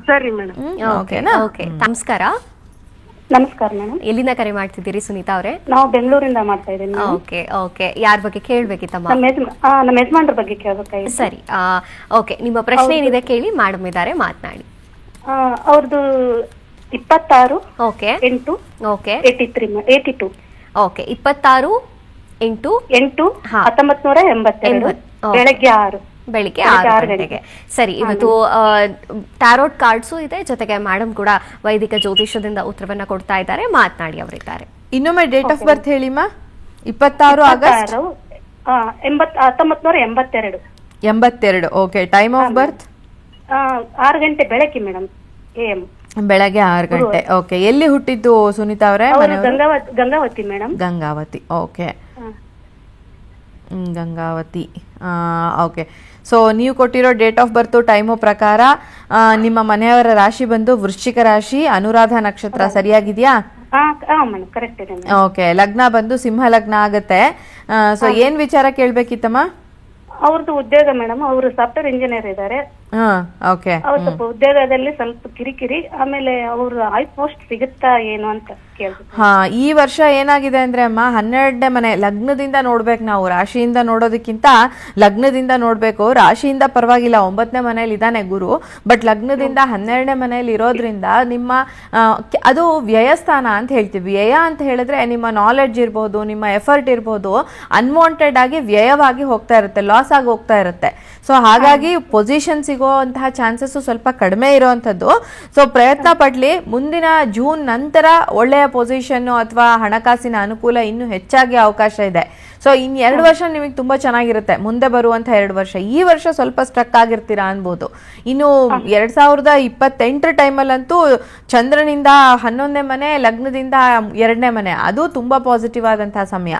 ಸರಿ ಮೇಡಮ್. ಓಕೆನಾ? ಓಕೆ, ನಮಸ್ಕಾರ. ನಮಸ್ಕಾರ ಮೇಡಮ್. ಎಲ್ಲಿಂದ ಕರೆ ಮಾಡ್ತಿದ್ದೀರಿ ಸುನೀತಾ ಅವರೇ? ನಾವು ಬೆಂಗಳೂರಿಂದ ಮಾಡ್ತಾ ಇದ್ದೀನಿ. ಓಕೆ ಓಕೆ, ಯಾರ ಬಗ್ಗೆ ಕೇಳ್ಬೇಕಿತ್ತಮ್ಮ? ನಮ್ಮ ಯಜಮಾನ್ರ ಬಗ್ಗೆ ಕೇಳ್ಬೇಕಾಗಿತ್ತು. ಸರಿ, ಓಕೆ, ನಿಮ್ಮ ಪ್ರಶ್ನೆ ಏನಿದೆ ಕೇಳಿ, ಮೇಡಮ್ ಇದ್ದಾರೆ, ಮಾತನಾಡಿ. ಅವ್ರದ್ದು 26 ಓಕೆ 8 ಓಕೆ 82 ಓಕೆ 26 8 8 ಹಾ. 1982 ಓಕೆ. ಬೆಳಗ್ಗೆ 6 ಬೆಳಿಗ್ಗೆ ಬೆಳಿಗ್ಗೆ 6 6 ಗಂಟೆಗೆ. ಸರಿ, ಇವತ್ತು ಟ್ಯಾರೋಟ್ ಕಾರ್ಡ್ಸು ಇದೆ, ಜೊತೆಗೆ ಮೇಡಮ್ ಕೂಡ ವೈದಿಕ ಜ್ಯೋತಿಷದಿಂದ ಉತ್ತರವನ್ನ ಕೊಡ್ತಾ ಇದ್ದಾರೆ. ಮಾತನಾಡಿ ಅವರಿದ್ದಾರೆ. ಇನ್ನೊಮ್ಮೆ ಡೇಟ್ ಆಫ್ ಬರ್ತ್ ಹೇಳಿಮ್ಮ. 26 August 1982 82. Okay. Time of birth 6 ಗಂಟೆ ಬೆಳಗ್ಗೆ ಮೇಡಮ್ AM. ಬೆಳಗ್ಗೆ 6 ಗಂಟೆ. ಓಕೆ. ಎಲ್ಲಿ ಹುಟ್ಟಿದ್ದು ಸುನೀತಾ ಅವರೇ? ಅವರು Gangavati madam. Gangavati. Okay. Gangavati. Okay. So ನೀವು ಕೊಟ್ಟಿರೋ ಡೇಟ್ ಆಫ್ ಬರ್ತ್ ಟೈಮು ಪ್ರಕಾರ ನಿಮ್ಮ ಮನೆಯವರ ರಾಶಿ ಬಂದು ವೃಶ್ಚಿಕ ರಾಶಿ, ಅನುರಾಧ ನಕ್ಷತ್ರ. ಸರಿಯಾಗಿದೆಯಾ? ಮೇಡಮ್ ಕರೆಕ್ಟ್ ಇದೆ. ಓಕೆ. ಲಗ್ನ ಬಂದು ಸಿಂಹ ಲಗ್ನ ಆಗತ್ತೆ. ಸೊ ಏನ್ ವಿಚಾರ ಕೇಳ್ಬೇಕಿತ್ತಮ್ಮ? ಅವ್ರದ್ದು ಉದ್ಯೋಗ ಮೇಡಮ್, ಅವರು ಸಾಫ್ಟ್ವೇರ್ ಇಂಜಿನಿಯರ್ ಇದ್ದಾರೆ. ಓಕೆ. ಅವ್ರ ಸ್ವಲ್ಪ ಉದ್ಯೋಗದಲ್ಲಿ ಸ್ವಲ್ಪ ಕಿರಿಕಿರಿ, ಆಮೇಲೆ ಅವ್ರ ಐ ಪೋಸ್ಟ್ ಸಿಗುತ್ತಾ ಏನು ಅಂತ ಕೇಳ್ಬೇಕು. ಹಾ, ಈ ವರ್ಷ ಏನಾಗಿದೆ ಅಂದ್ರೆ ಅಮ್ಮ, 12ನೇ ಮನೆ ಲಗ್ನದಿಂದ ನೋಡ್ಬೇಕು ನಾವು. ರಾಶಿಯಿಂದ ನೋಡೋದಕ್ಕಿಂತ ಲಗ್ನದಿಂದ ನೋಡ್ಬೇಕು. ರಾಶಿಯಿಂದ ಪರವಾಗಿಲ್ಲ, 9ನೇ ಮನೇಲಿ ಇದ್ದಾನೆ ಗುರು, ಬಟ್ ಲಗ್ನದಿಂದ 12ನೇ ಮನೇಲಿ ಇರೋದ್ರಿಂದ ನಿಮ್ಮ ಅದು ವ್ಯಯಸ್ಥಾನ ಅಂತ ಹೇಳ್ತೀವಿ. ವ್ಯಯ ಅಂತ ಹೇಳಿದ್ರೆ ನಿಮ್ಮ ನಾಲೆಡ್ಜ್ ಇರ್ಬೋದು, ನಿಮ್ಮ ಎಫರ್ಟ್ ಇರ್ಬೋದು, ಅನ್ವಾಂಟೆಡ್ ಆಗಿ ವ್ಯಯವಾಗಿ ಹೋಗ್ತಾ ಇರುತ್ತೆ, ಲಾಸ್ ಆಗಿ ಹೋಗ್ತಾ ಇರುತ್ತೆ. ಸೊ ಹಾಗಾಗಿ ಪೊಸಿಷನ್ ಸಿಗೋಂತಹ ಚಾನ್ಸಸ್ ಸ್ವಲ್ಪ ಕಡಿಮೆ ಇರೋವಂಥದ್ದು. ಸೊ ಪ್ರಯತ್ನ ಪಡ್ಲಿ. ಮುಂದಿನ ಜೂನ್ ನಂತರ ಒಳ್ಳೆಯ ಪೊಸಿಷನ್ ಅಥವಾ ಹಣಕಾಸಿನ ಅನುಕೂಲ ಇನ್ನೂ ಹೆಚ್ಚಾಗಿ ಅವಕಾಶ ಇದೆ. ಸೊ ಇನ್ನು 2 ವರ್ಷ ನಿಮಗೆ ತುಂಬಾ ಚೆನ್ನಾಗಿರುತ್ತೆ. ಮುಂದೆ ಬರುವಂಥ 2 ವರ್ಷ. ಈ ವರ್ಷ ಸ್ವಲ್ಪ ಸ್ಟ್ರಕ್ ಆಗಿರ್ತೀರಾ ಅನ್ಬೋದು. ಇನ್ನು 2028 ಟೈಮಲ್ಲಂತೂ ಚಂದ್ರನಿಂದ 11ನೇ ಮನೆ, ಲಗ್ನದಿಂದ 2ನೇ ಮನೆ, ಅದು ತುಂಬಾ ಪಾಸಿಟಿವ್ ಆದಂತಹ ಸಮಯ.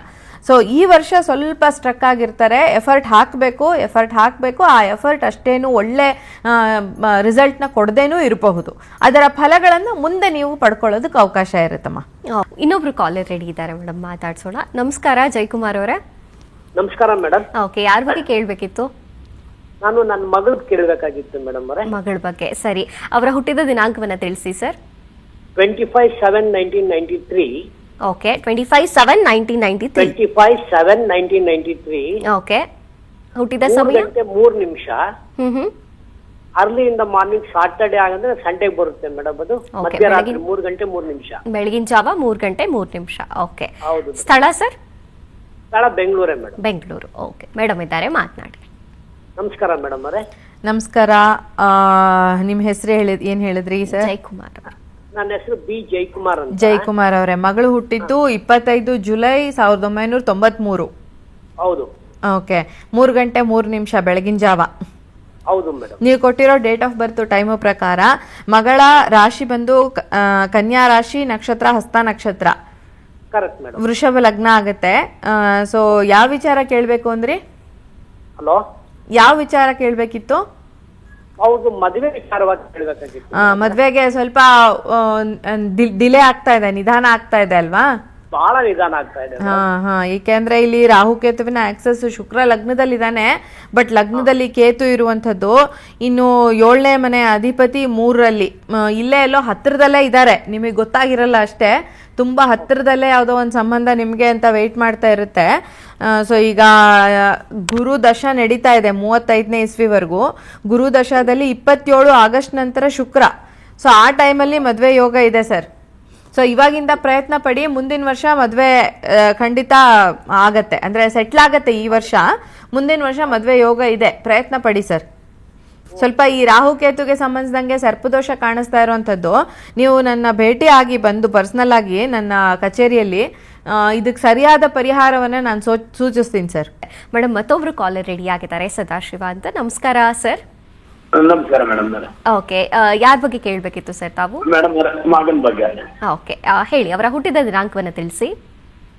ಸೊ ಈ ವರ್ಷ ಸ್ವಲ್ಪ ಸ್ಟ್ರಕ್ ಆಗಿರ್ತಾರೆ. ಎಫರ್ಟ್ ಹಾಕಬೇಕು. ಆ ಎಫರ್ಟ್ ಅಷ್ಟೇನು ಒಳ್ಳೆ ರಿಸಲ್ಟ್ನ ಕೊಡದೇನೂ ಇರಬಹುದು. ಅದರ ಫಲಗಳನ್ನು ಮುಂದೆ ನೀವು ಪಡ್ಕೊಳ್ಳೋದಕ್ಕೆ ಅವಕಾಶ ಇರುತ್ತಮ್ಮ. ಇನ್ನೊಬ್ರು ಕಾಲರ್ ರೆಡಿ ಇದ್ದಾರೆ ಮೇಡಮ್, ಮಾತಾಡ್ಸೋಣ. ನಮಸ್ಕಾರ ಜಯಕುಮಾರ್ ಅವರೇ. ನಮಸ್ಕಾರ ಮೇಡಮ್. ಓಕೆ, ಯಾರ ಬಗ್ಗೆ ಕೇಳಬೇಕಿತ್ತು? ನಾನು ನನ್ನ ಮಗಳ ಕೇಳಬೇಕಾಗಿತ್ತು ಮೇಡಮ್ ಅವರೇ. ಮಗಳ ಬಗ್ಗೆ. ಸರಿ, ಅವರ ಹುಟ್ಟಿದ ದಿನಾಂಕವನ್ನ ತಿಳಿಸಿ ಸರ್. 25/7/1993. ಓಕೆ. 25/7/1993. 25/7/1993. ಓಕೆ. ಹುಟ್ಟಿದ ಸಮಯ 3:03. Early in the morning. Saturday ಆಗಂದ್ರೆ ಸಂಡೆಗೆ ಬರುತ್ತೆ ಮೇಡಮ್. ಅದು ಮಧ್ಯರಾತ್ರಿ 3:03. ಬೆಳಗಿನ ಜಾವ 3:03. ಓಕೆ. ಹೌದು. ಸ್ಥಳ ಸರ್? ಸ್ಥಳ ಬೆಂಗಳೂರೇ ಮೇಡಮ್. ಬೆಂಗಳೂರು. ಓಕೆ. ಮೇಡಮ್ ಇದ್ದಾರೆ, ಮಾತನಾಡಿ. ನಮಸ್ಕಾರ ಮೇಡಮ್ ಅವರೇ. ನಮಸ್ಕಾರ. ನಿಮ್ಮ ಹೆಸರು ಏನ್ ಹೇಳಿದ್ರಿ ಸರ್? ಜಯಕುಮಾರ್. ನನ್ನ ಹೆಸರು ಬಿ ಜಯಕುಮಾರ್ ಅಂತ. ಜಯಕುಮಾರ್ ಅವರೇ, ಮಗಳು ಹುಟ್ಟಿದ್ದು 25 ಜುಲೈ 1993. ಹೌದು. ಓಕೆ. 3:03 ಬೆಳಗಿನ ಜಾವ. ಹೌದು ಮೇಡಮ್. ನೀವು ಕೊಟ್ಟಿರೋ ಡೇಟ್ ಆಫ್ ಬರ್ತ್ ಟೈಮು ಪ್ರಕಾರ ಮಗಳ ರಾಶಿ ಬಂದು ಕನ್ಯಾ ರಾಶಿ, ನಕ್ಷತ್ರ ಹಸ್ತ ನಕ್ಷತ್ರ. Correct madam. ವೃಷಭ ಲಗ್ನ ಆಗತ್ತೆ. ಸೊ ಯಾವ ವಿಚಾರ ಕೇಳಬೇಕು ಅಂದ್ರಿ? ಹಲೋ, ಯಾವ ವಿಚಾರ ಕೇಳಬೇಕಿತ್ತು? ಹೌದು, ಮದುವೆ ವಿಚಾರವಾಗಿ ಕೇಳಬೇಕಾಗಿತ್ತು. ಮದ್ವೆಗೆ ಸ್ವಲ್ಪ ಡಿಲೇ ಆಗ್ತಾ ಇದೆ, ನಿಧಾನ ಆಗ್ತಾ ಇದೆ ಅಲ್ವಾ? ಬಹಳ ನಿಧಾನ ಆಗ್ತಾ ಇದೆ. ಏಕೆಂದ್ರೆ ಇಲ್ಲಿ ರಾಹು ಕೇತುವಿನ ಆಕ್ಸಸ್ ಶುಕ್ರ ಲಗ್ನದಲ್ಲಿದ್ದಾನೆ, ಬಟ್ ಲಗ್ನದಲ್ಲಿ ಕೇತು ಇರುವಂಥದ್ದು. ಇನ್ನು 7ನೇ ಮನೆ ಅಧಿಪತಿ 3ರಲ್ಲಿ, ಇಲ್ಲೇ ಎಲ್ಲೋ ಹತ್ತಿರದಲ್ಲೇ ಇದ್ದಾರೆ. ನಿಮಗೆ ಗೊತ್ತಾಗಿರಲ್ಲ ಅಷ್ಟೇ, ತುಂಬಾ ಹತ್ತಿರದಲ್ಲೇ ಯಾವುದೋ ಒಂದು ಸಂಬಂಧ ನಿಮಗೆ ಅಂತ ವೆಯ್ಟ್ ಮಾಡ್ತಾ ಇರುತ್ತೆ. ಸೊ ಈಗ ಗುರು ದಶ ನಡೀತಾ ಇದೆ 35ನೇ ಇಸ್ವಿವರೆಗೂ. ಗುರು ದಶದಲ್ಲಿ 27 ಆಗಸ್ಟ್ ನಂತರ ಶುಕ್ರ. ಸೊ ಆ ಟೈಮಲ್ಲಿ ಮದುವೆ ಯೋಗ ಇದೆ ಸರ್. ಸೊ ಇವಾಗಿಂದ ಪ್ರಯತ್ನ ಪಡಿ. ಮುಂದಿನ ವರ್ಷ ಮದುವೆ ಖಂಡಿತ ಆಗತ್ತೆ, ಅಂದ್ರೆ ಸೆಟ್ಲ್ ಆಗತ್ತೆ ಈ ವರ್ಷ. ಮುಂದಿನ ವರ್ಷ ಮದುವೆ ಯೋಗ ಇದೆ, ಪ್ರಯತ್ನ ಪಡಿ ಸರ್. ಸ್ವಲ್ಪ ಈ ರಾಹು ಕೇತುಗೆ ಸಂಬಂಧಿಸಿದಂಗೆ ಸರ್ಪದೋಷ ಕಾಣಿಸ್ತಾ ಇರುವಂಥದ್ದು. ನೀವು ನನ್ನ ಭೇಟಿ ಆಗಿ ಬಂದು ಪರ್ಸನಲ್ ಆಗಿ ನನ್ನ ಕಚೇರಿಯಲ್ಲಿ ಇದಕ್ಕೆ ಸರಿಯಾದ ಪರಿಹಾರವನ್ನ ನಾನು ಸೂಚಿಸ್ತೀನಿ ಸರ್. ಮೇಡಮ್, ಮತ್ತೊಬ್ರು ಕಾಲರ್ ರೆಡಿ ಆಗಿದ್ದಾರೆ, ಸದಾಶಿವ ಅಂತ. ನಮಸ್ಕಾರ ಸರ್. ನಮಸ್ಕಾರ ಮೇಡಮ್. ಓಕೆ, ಯಾರ ಬಗ್ಗೆ ಕೇಳಬೇಕಿತ್ತು ಸರ್ ತಾವು? ಮೇಡಮ್ ಮಗನ ಬಗ್ಗೆ. ಓಕೆ, ಹೇಳಿ. ಅವರ ಹುಟ್ಟಿದ ದಿನಾಂಕವನ್ನ ತಿಳಿಸಿ.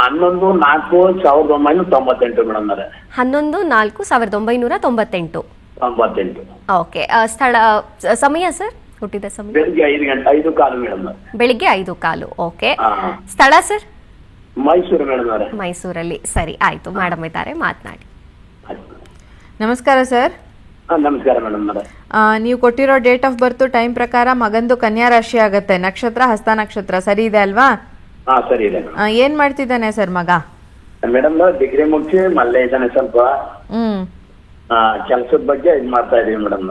11/4/1998 ಮೇಡಮ್. 11/4/1998. ಓಕೆ. ಸ್ಥಳ, ಸಮಯ ಸರ್? ಹುಟ್ಟಿದ ಸಮಯ ಬೆಳಿಗ್ಗೆ 5:15 ಮೇಡಮ್. ಬೆಳಿಗ್ಗೆ 5:15. ಓಕೆ. ಸ್ಥಳ ಸರ್? ಮೈಸೂರು ಮೇಡಮ್. ಮೈಸೂರಲ್ಲಿ. ಸರಿ, ಆಯ್ತು. ಮೇಡಮ್ ಇದ್ದಾರೆ, ಮಾತನಾಡಿ. ನಮಸ್ಕಾರ ಸರ್. ನಮಸ್ಕಾರ ಮೇಡಮ್. ನೀವು ಕೊಟ್ಟಿರೋ ಡೇಟ್ ಆಫ್ ಬರ್ತ್ ಟೈಮ್ ಪ್ರಕಾರ ಮಗಂದು ಕನ್ಯಾ ರಾಶಿ ಆಗತ್ತೆ, ನಕ್ಷತ್ರ ಹಸ್ತ ನಕ್ಷತ್ರ. ಸರಿ ಇದೆ ಅಲ್ವಾ? ಸರಿ ಇದೆ. ಏನ್ ಮಾಡ್ತಿದ್ದಾನೆ ಸರ್ ಮಗ? ಮೇಡಮ್ ಡಿಗ್ರಿ ಮುಗಿಸಿ ಮಲ್ಲೆ ಇದ್ದಾನೆ. ಸ್ವಲ್ಪ ಕೆಲಸದ ಬಗ್ಗೆ ಇದು ಮಾಡ್ತಾ ಇದೀವಿ ಮೇಡಮ್.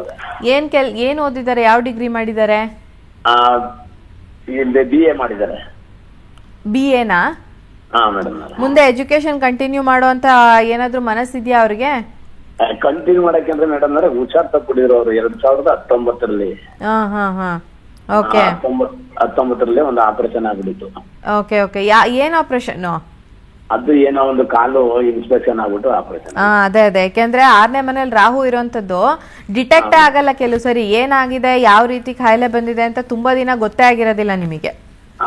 ಏನ್ ಓದಿದ್ದಾರೆ? ಯಾವ ಡಿಗ್ರಿ ಮಾಡಿದ್ದಾರೆ? ಇಲ್ಲಿ BA ಮಾಡಿದ್ದಾರೆ. BA-ನಾ? ಹಾ ಮೇಡಮ್. ಮುಂದೆ ಎಜುಕೇಶನ್ ಕಂಟಿನ್ಯೂ ಮಾಡುವಂತ ಏನಾದ್ರು ಮನಸ್ಸಿದ್ಯಾ ಅವ್ರಿಗೆ? ಕಂಟಿನ್ಯೂ ಮಾಡಕ್ಕೆ ಅಂದ್ರೆ ಮೇಡಮ್ ಹುಷಾರ್ ತಪ್ಪಿಡಿದ್ರು ಅವರು 2019ರಲ್ಲಿ. ಓಕೆ. 19ರಲ್ಲಿ ಒಂದು ಆಪರೇಷನ್ ಆಗ್ಬಿಟ್ಟಿತ್ತು. Okay okay. ಏನ್ ಆಪರೇಷನ್? ಅದು ಏನೋ ಒಂದು ಕಾಲು ಇನ್ಸ್ಪೆಕ್ಷನ್ ಆಗ್ಬಿಟ್ಟು ಆಪರೇಷನ್. ಅದೇ ಅದೇ, ಯಾಕೆಂದ್ರೆ 6ನೇ ಮನೇಲಿ ರಾಹು ಇರೋಂಥದ್ದು ಡಿಟೆಕ್ಟ್ ಆಗಲ್ಲ ಕೆಲವು ಸರಿ, ಏನಾಗಿದೆ ಯಾವ ರೀತಿ ಕಾಯಿಲೆ ಬಂದಿದೆ ಅಂತ ತುಂಬಾ ದಿನ ಗೊತ್ತೇ ಆಗಿರೋದಿಲ್ಲ ನಿಮಗೆ. ಆ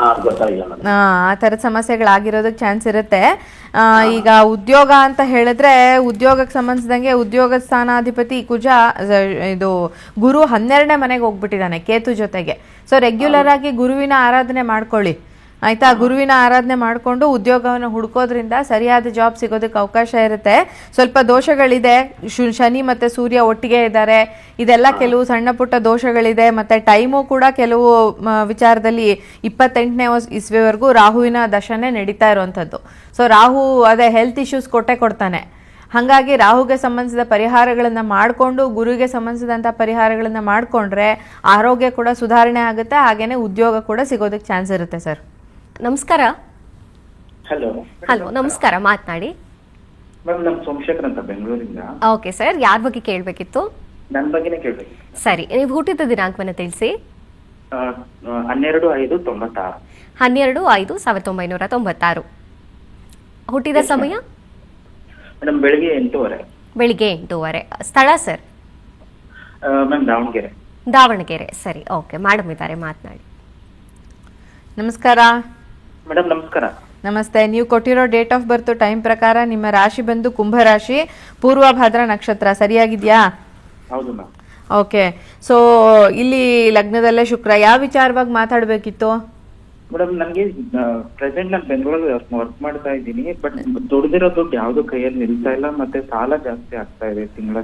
ತರದ ಸಮಸ್ಯೆಗಳಾಗಿರೋದಕ್ಕೆ ಚಾನ್ಸ್ ಇರುತ್ತೆ. ಈಗ ಉದ್ಯೋಗ ಅಂತ ಹೇಳಿದ್ರೆ ಉದ್ಯೋಗಕ್ಕೆ ಸಂಬಂಧಿಸಿದಂಗೆ ಉದ್ಯೋಗ ಸ್ಥಾನಾಧಿಪತಿ ಕುಜ ಇದು ಗುರು 12ನೇ ಮನೆಗೆ ಹೋಗ್ಬಿಟ್ಟಿದ್ದಾನೆ ಕೇತು ಜೊತೆಗೆ. ಸೊ ರೆಗ್ಯುಲರ್ ಆಗಿ ಗುರುವಿನ ಆರಾಧನೆ ಮಾಡ್ಕೊಳ್ಳಿ ಆಯ್ತಾ. ಗುರುವಿನ ಆರಾಧನೆ ಮಾಡಿಕೊಂಡು ಉದ್ಯೋಗವನ್ನು ಹುಡ್ಕೋದ್ರಿಂದ ಸರಿಯಾದ ಜಾಬ್ ಸಿಗೋದಕ್ಕೆ ಅವಕಾಶ ಇರುತ್ತೆ. ಸ್ವಲ್ಪ ದೋಷಗಳಿದೆ, ಶನಿ ಮತ್ತೆ ಸೂರ್ಯ ಒಟ್ಟಿಗೆ ಇದ್ದಾರೆ, ಇದೆಲ್ಲ ಕೆಲವು ಸಣ್ಣ ಪುಟ್ಟ ದೋಷಗಳಿದೆ. ಮತ್ತೆ ಟೈಮು ಕೂಡ ಕೆಲವು ವಿಚಾರದಲ್ಲಿ 28ನೇ ಇಸ್ವಿವರೆಗೂ ರಾಹುವಿನ ದಶನೇ ನಡೀತಾ ಇರುವಂಥದ್ದು. ಸೊ ರಾಹು ಅದೇ ಹೆಲ್ತ್ ಇಶ್ಯೂಸ್ ಕೊಡ್ತಾನೆ. ಹಾಗಾಗಿ ರಾಹುಗೆ ಸಂಬಂಧಿಸಿದ ಪರಿಹಾರಗಳನ್ನು ಮಾಡಿಕೊಂಡು ಗುರುವಿಗೆ ಸಂಬಂಧಿಸಿದಂಥ ಪರಿಹಾರಗಳನ್ನು ಮಾಡಿಕೊಂಡ್ರೆ ಆರೋಗ್ಯ ಕೂಡ ಸುಧಾರಣೆ ಆಗುತ್ತೆ, ಹಾಗೇನೆ ಉದ್ಯೋಗ ಕೂಡ ಸಿಗೋದಕ್ಕೆ ಚಾನ್ಸ್ ಇರುತ್ತೆ. ಸರ್ ನಮಸ್ಕಾರ. ಹಲೋ ನಮಸ್ಕಾರ, ಮಾತನಾಡಿ. ಮ್ಯಾಮ್ ನಮ್ಮ ಸೋಮಶೇಖರ್ ಅಂತ ಬೆಂಗಳೂರಿಂದ. ಓಕೆ ಸರ್, ಯಾರ ಬಗ್ಗೆ ಕೇಳಬೇಕಿತ್ತು? ನನ್ನ ಬಗ್ಗೆನೇ ಕೇಳಬೇಕಿತ್ತು. ಸರಿ, ನೀವು ಹುಟ್ಟಿದ ದಿನಾಂಕವನ್ನು ತಿಳಿಸಿ. 12/5/96. 12/5/1996. ಹುಟ್ಟಿದ ಸಮಯ? ಮೇಡಮ್ ಬೆಳಿಗ್ಗೆ 8:30. ಬೆಳಿಗ್ಗೆ 8:30. ಸ್ಥಳ ಸರ್? ಮ್ಯಾಮ್ ದಾವಣಗೆರೆ. ದಾವಣಗೆರೆ. ಸರಿ, ಓಕೆ. ಮೇಡಮ್ ಇದ್ದಾರೆ, ಮಾತನಾಡಿ. ನಮಸ್ಕಾರ ಮೇಡಮ್. ನಮಸ್ಕಾರ. ನಮಸ್ತೆ. ನೀವು ಕೊಟ್ಟಿರೋ ಡೇಟ್ ಆಫ್ ಬರ್ತ್ ಟೈಮ್ ಪ್ರಕಾರ ನಿಮ್ಮ ರಾಶಿ ಬಂದು ಕುಂಭರಾಶಿ, ಪೂರ್ವಭಾದ್ರ ನಕ್ಷತ್ರ, ಸರಿಯಾಗಿದ್ಯಾ? ಹೌದು ಮ್ಯಾಮ್. ಓಕೆ. ಸೊ ಇಲ್ಲಿ ಲಗ್ನದಲ್ಲೇ ಶುಕ್ರ. ಯಾವ ವಿಚಾರವಾಗಿ ಮಾತಾಡಬೇಕಿತ್ತು? ಮೇಡಮ್ ನನಗೆ ಪ್ರೆಸೆಂಟ್ ನಾನು ಬೆಂಗಳೂರಲ್ಲಿ ವರ್ಕ್ ಮಾಡ್ತಾ ಇದ್ದೀನಿ, ಬಟ್ ದುಡ್ದಿರೋ ದುಡ್ಡು ಯಾವ್ದು ಕೈಯಲ್ಲಿ ನಿಲ್ತಾ ಇಲ್ಲ, ಮತ್ತೆ ಸಾಲ ಜಾಸ್ತಿ ಆಗ್ತಾ ಇದೆ ತಿಂಗಳ.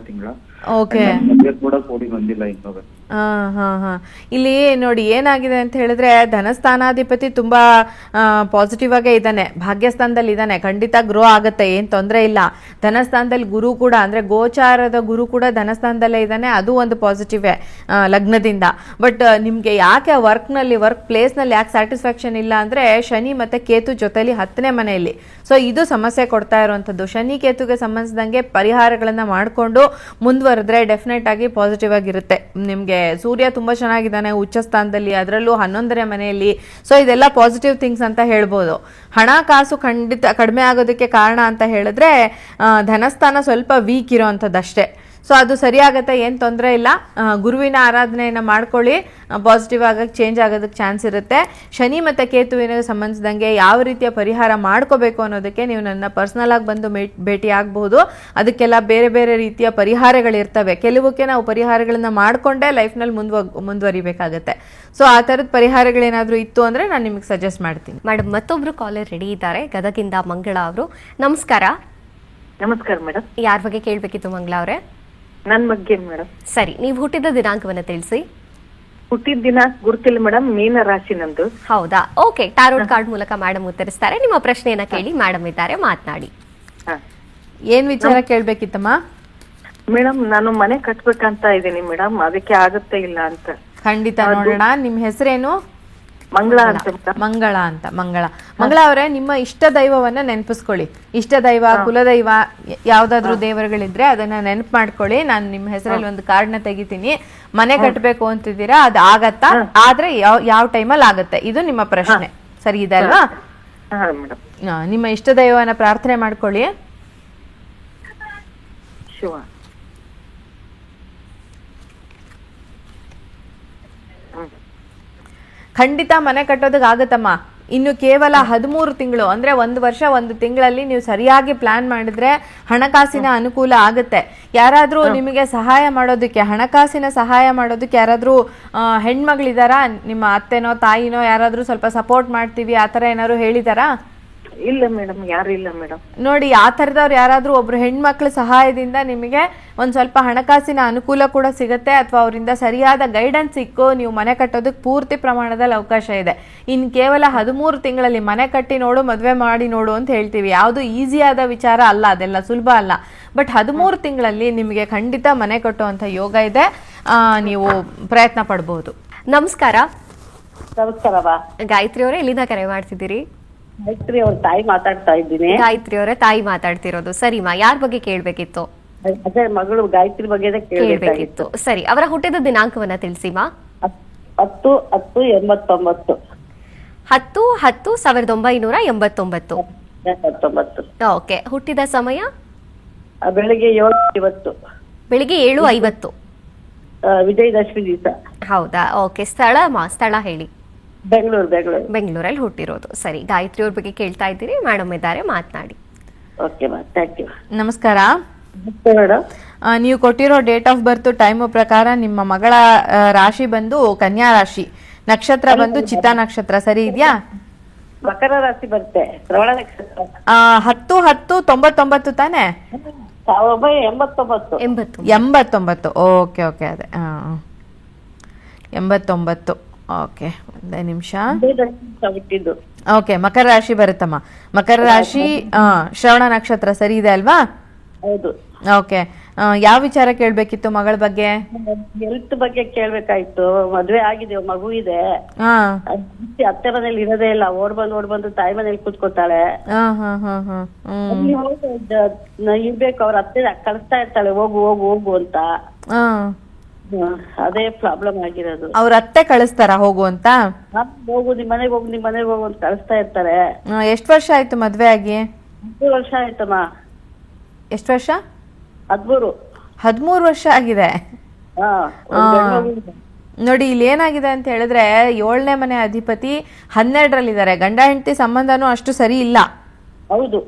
ಓಕೆ. ಮದುವೆ ಕೂಡ ಕೂಡಿ ಬಂದಿಲ್ಲ ಇನ್ನೂ. ಇಲ್ಲಿ ನೋಡಿ ಏನಾಗಿದೆ ಅಂತ ಹೇಳಿದ್ರೆ ಧನಸ್ಥಾನಾಧಿಪತಿ ತುಂಬಾ ಪಾಸಿಟಿವ್ ಆಗೇ ಇದ್ದಾನೆ, ಭಾಗ್ಯಸ್ಥಾನದಲ್ಲಿ ಇದ್ದಾನೆ, ಖಂಡಿತ ಗ್ರೋ ಆಗುತ್ತೆ, ಏನ್ ತೊಂದರೆ ಇಲ್ಲ. ಧನಸ್ಥಾನದಲ್ಲಿ ಗುರು ಕೂಡ ಅಂದ್ರೆ ಗೋಚಾರದ ಗುರು ಕೂಡ ಧನಸ್ಥಾನದಲ್ಲೇ ಇದ್ದಾನೆ, ಅದು ಒಂದು ಪಾಸಿಟಿವ್ ಲಗ್ನದಿಂದ. ಬಟ್ ನಿಮ್ಗೆ ಯಾಕೆ ವರ್ಕ್ ಪ್ಲೇಸ್ ನಲ್ಲಿ ಯಾಕೆ ಸ್ಯಾಟಿಸ್ಫ್ಯಾಕ್ಷನ್ ಇಲ್ಲ ಅಂದ್ರೆ ಶನಿ ಮತ್ತೆ ಕೇತು ಜೊತೆಲಿ 10ನೇ ಮನೆಯಲ್ಲಿ. ಸೊ ಇದು ಸಮಸ್ಯೆ ಕೊಡ್ತಾ ಇರುವಂತದ್ದು. ಶನಿ ಕೇತುಗೆ ಸಂಬಂಧಿಸಿದಂಗೆ ಪರಿಹಾರಗಳನ್ನ ಮಾಡಿಕೊಂಡು ಮುಂದುವರೆದ್ರೆ ಡೆಫಿನೆಟ್ ಆಗಿ ಪಾಸಿಟಿವ್ ಆಗಿರುತ್ತೆ. ನಿಮ್ಗೆ ಸೂರ್ಯ ತುಂಬಾ ಚೆನ್ನಾಗಿದ್ದಾನೆ ಉಚ್ಚ ಸ್ಥಾನದಲ್ಲಿ, ಅದರಲ್ಲೂ 11ನೇ ಮನೆಯಲ್ಲಿ. ಸೊ ಇದೆಲ್ಲ ಪಾಸಿಟಿವ್ ಥಿಂಗ್ಸ್ ಅಂತ ಹೇಳ್ಬೋದು. ಹಣಕಾಸು ಖಂಡಿತ ಕಡಿಮೆ ಆಗೋದಕ್ಕೆ ಕಾರಣ ಅಂತ ಹೇಳಿದ್ರೆ ಧನಸ್ಥಾನ ಸ್ವಲ್ಪ ವೀಕ್ ಇರೋವಂಥದ್ದಷ್ಟೇ. ಸೊ ಅದು ಸರಿಯಾಗತ್ತೆ, ಏನು ತೊಂದರೆ ಇಲ್ಲ. ಗುರುವಿನ ಆರಾಧನೆಯನ್ನು ಮಾಡ್ಕೊಳ್ಳಿ, ಪಾಸಿಟಿವ್ ಆಗಕ್ಕೆ ಚೇಂಜ್ ಆಗೋದಕ್ಕೆ ಚಾನ್ಸ್ ಇರುತ್ತೆ. ಶನಿ ಮತ್ತು ಕೇತುವಿನ ಸಂಬಂಧಿಸಿದಂಗೆ ಯಾವ ರೀತಿಯ ಪರಿಹಾರ ಮಾಡ್ಕೋಬೇಕು ಅನ್ನೋದಕ್ಕೆ ನೀವು ನನ್ನ ಪರ್ಸ್ನಲ್ ಆಗಿ ಬಂದು ಭೇಟಿ ಆಗಬಹುದು. ಅದಕ್ಕೆಲ್ಲ ಬೇರೆ ಬೇರೆ ರೀತಿಯ ಪರಿಹಾರಗಳಿರ್ತವೆ. ಕೆಲವಕ್ಕೆ ನಾವು ಪರಿಹಾರಗಳನ್ನ ಮಾಡಿಕೊಂಡೇ ಲೈಫ್ನಲ್ಲಿ ಮುಂದುವರಿಬೇಕಾಗತ್ತೆ. ಸೊ ಆ ಥರದ ಪರಿಹಾರಗಳೇನಾದರೂ ಇತ್ತು ಅಂದರೆ ನಾನು ನಿಮಗೆ ಸಜೆಸ್ಟ್ ಮಾಡ್ತೀನಿ. ಮೇಡಮ್, ಮತ್ತೊಬ್ರು ಕಾಲರ್ ರೆಡಿ ಇದ್ದಾರೆ, ಗದಗಿಂದ ಮಂಗಳ ಅವರು. ನಮಸ್ಕಾರ. ನಮಸ್ಕಾರ ಮೇಡಮ್. ಯಾರ ಬಗ್ಗೆ ಕೇಳಬೇಕಿತ್ತು ಮಂಗಳ ಅವರೇ? ನನ್ನ ಬಗ್ಗೆ ಮೇಡಮ್. ಸರಿ, ನೀವು ಹುಟ್ಟಿದ ದಿನಾಂಕವನ್ನು ತಿಳಿಸಿ. ಹುಟ್ಟಿದ ದಿನ ಗುರುತಿಲ್ಲ ಮೇಡಮ್, ಮೀನ ರಾಶಿ ನಂದು. ಹೌದಾ? ಓಕೆ. ಟಾರೋಟ್ ಕಾರ್ಡ್ ಮೂಲಕ ಮೇಡಮ್ ಉತ್ತರಿಸ್ತಾರೆ. ನಿಮ್ಮ ಪ್ರಶ್ನೆಯನ್ನ ಕೇಳಿ, ಮೇಡಮ್ ಇದ್ದಾರೆ, ಮಾತನಾಡಿ. ಏನ್ ವಿಚಾರ ಕೇಳ್ಬೇಕಿತ್ತಮ್ಮ? ಮೇಡಮ್ ನಾನು ಮನೆ ಕಟ್ಬೇಕಂತ ಇದ್ದೀನಿ ಮೇಡಮ್, ಅದಕ್ಕೆ ಆಗುತ್ತೆ ಇಲ್ಲ ಅಂತ. ಖಂಡಿತ ನೋಡೋಣ. ನಿಮ್ ಹೆಸರೇನು? ಮಂಗಳ ಅಂತ. ಮಂಗಳ ಅವರೇ, ನಿಮ್ಮ ಇಷ್ಟ ದೈವವನ್ನ ನೆನಪಿಸ್ಕೊಳ್ಳಿ. ಇಷ್ಟ ದೈವ, ಕುಲದೈವ, ಯಾವ್ದಾದ್ರು ದೇವರುಗಳಿದ್ರೆ ಅದನ್ನ ನೆನಪು ಮಾಡ್ಕೊಳ್ಳಿ. ನಾನು ನಿಮ್ಮ ಹೆಸರಲ್ಲಿ ಒಂದು ಕಾರ್ಡ್ನ ತೆಗಿತೀನಿ. ಮನೆ ಕಟ್ಟಬೇಕು ಅಂತಿದ್ದೀರಾ, ಅದು ಆಗತ್ತಾ? ಆದ್ರೆ ಯಾವ ಟೈಮಲ್ಲಿ ಆಗತ್ತೆ? ಇದು ನಿಮ್ಮ ಪ್ರಶ್ನೆ, ಸರಿ ಇದೆ ಅಲ್ವಾ? ನಿಮ್ಮ ಇಷ್ಟ ದೈವವನ್ನ ಪ್ರಾರ್ಥನೆ ಮಾಡ್ಕೊಳ್ಳಿ. ಶಿವ. ಖಂಡಿತ ಮನೆ ಕಟ್ಟೋದಕ್ಕೆ ಆಗತ್ತಮ್ಮ. ಇನ್ನು ಕೇವಲ 13 ತಿಂಗಳು ಅಂದ್ರೆ 1 ವರ್ಷ 1 ತಿಂಗಳಲ್ಲಿ ನೀವು ಸರಿಯಾಗಿ ಪ್ಲಾನ್ ಮಾಡಿದ್ರೆ ಹಣಕಾಸಿನ ಅನುಕೂಲ ಆಗುತ್ತೆ. ಯಾರಾದ್ರೂ ನಿಮಗೆ ಸಹಾಯ ಮಾಡೋದಕ್ಕೆ, ಹಣಕಾಸಿನ ಸಹಾಯ ಮಾಡೋದಕ್ಕೆ ಯಾರಾದ್ರೂ ಹೆಣ್ಮಗಳಿದಾರಾ? ನಿಮ್ಮ ಅತ್ತೆನೋ ತಾಯಿನೋ ಯಾರಾದ್ರೂ ಸ್ವಲ್ಪ ಸಪೋರ್ಟ್ ಮಾಡ್ತೀವಿ ಆ ಥರ ಏನಾದ್ರು ಹೇಳಿದಾರಾ? ಇಲ್ಲ ಮೇಡಮ್, ಯಾರು ಇಲ್ಲ ಮೇಡಮ್. ನೋಡಿ, ಆ ಥರದವ್ರು ಯಾರಾದ್ರೂ ಒಬ್ರು ಹೆಣ್ಮಕ್ಳ ಸಹಾಯದಿಂದ ನಿಮಗೆ ಒಂದ್ ಸ್ವಲ್ಪ ಹಣಕಾಸಿನ ಅನುಕೂಲ ಕೂಡ ಸಿಗುತ್ತೆ, ಅಥವಾ ಅವರಿಂದ ಸರಿಯಾದ ಗೈಡೆನ್ಸ್ ಸಿಕ್ಕು ನೀವು ಮನೆ ಕಟ್ಟೋದಕ್ಕೆ ಪೂರ್ತಿ ಪ್ರಮಾಣದಲ್ಲಿ ಅವಕಾಶ ಇದೆ. ಇನ್ನು ಕೇವಲ 13 ತಿಂಗಳಲ್ಲಿ ಮನೆ ಕಟ್ಟಿ ನೋಡು, ಮದುವೆ ಮಾಡಿ ನೋಡು ಅಂತ ಹೇಳ್ತೀವಿ. ಯಾವುದು ಈಸಿಯಾದ ವಿಚಾರ ಅಲ್ಲ, ಅದೆಲ್ಲ ಸುಲಭ ಅಲ್ಲ. ಬಟ್ 13 ತಿಂಗಳಲ್ಲಿ ನಿಮಗೆ ಖಂಡಿತ ಮನೆ ಕಟ್ಟುವಂಥ ಯೋಗ ಇದೆ. ನೀವು ಪ್ರಯತ್ನ ಪಡಬಹುದು. ನಮಸ್ಕಾರ. ನಮಸ್ಕಾರವಾ. ಗಾಯತ್ರಿ ಅವರೇ, ಎಲ್ಲಿಂದ ಕರೆ ಮಾಡ್ತಿದ್ದೀರಿ? ಗಾಯತ್ರಿ ಅವ್ರ ತಾಯಿ ಮಾತಾಡ್ತಾ ಇದ್ದೀನಿ. ಗಾಯತ್ರಿ ಅವರೇ, ತಾಯಿ ಮಾತಾಡ್ತಿರೋದು. ಸರಿಮಾ, ಯಾರ ಬಗ್ಗೆ ಕೇಳ್ಬೇಕಿತ್ತು? ಅದೇ ಮಗಳು ಗಾಯತ್ರಿ ಬಗ್ಗೆ ಕೇಳ್ಬೇಕಿತ್ತು. ಸರಿ, ಅವರ ಹುಟ್ಟಿದ ದಿನಾಂಕವನ್ನ ತಿಳಿಸಿಮಾ. 10/10/89. 10/10/1989. ಓಕೆ. ಹುಟ್ಟಿದ ಸಮಯ ಬೆಳಿಗ್ಗೆ 7:50. ಬೆಳಿಗ್ಗೆ 7:50. ವಿಜಯದಶಮಿ ದಿವಸ. ಹೌದಾ? ಓಕೆ. ಸ್ಥಳ ಹೇಳಿ. ಬೆಂಗಳೂರಲ್ಲಿ ಹುಟ್ಟಿರೋದು. ಸರಿ, ಗಾಯತ್ರಿ ಅವ್ರ ಬಗ್ಗೆ ಕೇಳ್ತಾ ಇದ್ದೀರಿ, ಮೇಡಮ್ ಇದ್ದಾರೆ, ಮಾತನಾಡಿ. ಓಕೆ ಮಾ, ಥ್ಯಾಂಕ್ ಯು. ನಮಸ್ಕಾರ ಮೇಡಮ್. ನೀವು ಕೊಟ್ಟಿರೋ ಡೇಟ್ ಆಫ್ ಬರ್ತ್ ಟೈಮ್ ಪ್ರಕಾರ ನಿಮ್ಮ ಮಗಳ ರಾಶಿ ಬಂದು ಕನ್ಯಾ ರಾಶಿ, ನಕ್ಷತ್ರ ಬಂದು ಚಿತ್ತಾ ನಕ್ಷತ್ರ, ಸರಿ ಇದೆಯಾ? ಮಕರ ರಾಶಿ ಬರುತ್ತೆ, ಶ್ರವಣ ನಕ್ಷತ್ರ. 10/10/99 ತಾನೆ? 1989. ಓಕೆ ಓಕೆ, ಅದೇ 89. ಓಕೆ, ಒಂದೇ ನಿಮಿಷ. ಹುಟ್ಟಿದ್ದು. ಓಕೆ, ಮಕರ ರಾಶಿ ಬರುತ್ತಮ್ಮ. ಮಕರ ರಾಶಿ ಶ್ರವಣ ನಕ್ಷತ್ರ, ಸರಿ ಇದೆ ಅಲ್ವಾ? ಹೌದು. ಓಕೆ, ಯಾವ ವಿಚಾರ ಕೇಳ್ಬೇಕಿತ್ತು ಮಗಳ ಬಗ್ಗೆ? ಹೆಲ್ತ್ ಬಗ್ಗೆ ಕೇಳ್ಬೇಕಾಯ್ತು. ಮದ್ವೆ ಆಗಿದೆ, ಮಗು ಇದೆ. ಅತ್ತೆ ಮನೇಲಿ ಇರೋದೇ ಇಲ್ಲ, ಓಡ್ ಬಂದು ತಾಯಿ ಮನೇಲಿ ಕೂತ್ಕೊತಾಳೆ. ಇರ್ಬೇಕು, ಅವ್ರ ಅತ್ತೆ ಕಳಿಸ್ತಾ ಇರ್ತಾಳೆ, ಹೋಗು ಹೋಗು ಹೋಗು ಅಂತ. ಅದೇ ಪ್ರಾಬ್ಲಮ್ ಆಗಿರೋದು. ಅವ್ರ ಅತ್ತೆ ಕಳಿಸ್ತಾರ ಹೋಗು ಅಂತ? ಹೋಗು, ನಿಮ್ ಮನೆಗೆ ಹೋಗು ಅಂತ ಕಳಿಸ್ತಾ ಇರ್ತಾರೆ. ಎಷ್ಟು ವರ್ಷ ಆಯ್ತು ಮದ್ವೆ ಆಗಿ? 13 ವರ್ಷ ಆಯ್ತಮ್ಮ. ಎಷ್ಟು ವರ್ಷ? 13 ವರ್ಷ ಆಗಿದೆ. ನೋಡಿ, ಇಲ್ಲಿ ಏನಾಗಿದೆ ಅಂತ ಹೇಳಿದ್ರೆ, 7ನೇ ಮನೆ ಅಧಿಪತಿ 12ರಲ್ಲಿದ್ದಾರೆ. ಗಂಡ ಹೆಂಡತಿ ಸಂಬಂಧನೂ ಅಷ್ಟು ಸರಿ ಇಲ್ಲ. ಹೌದು.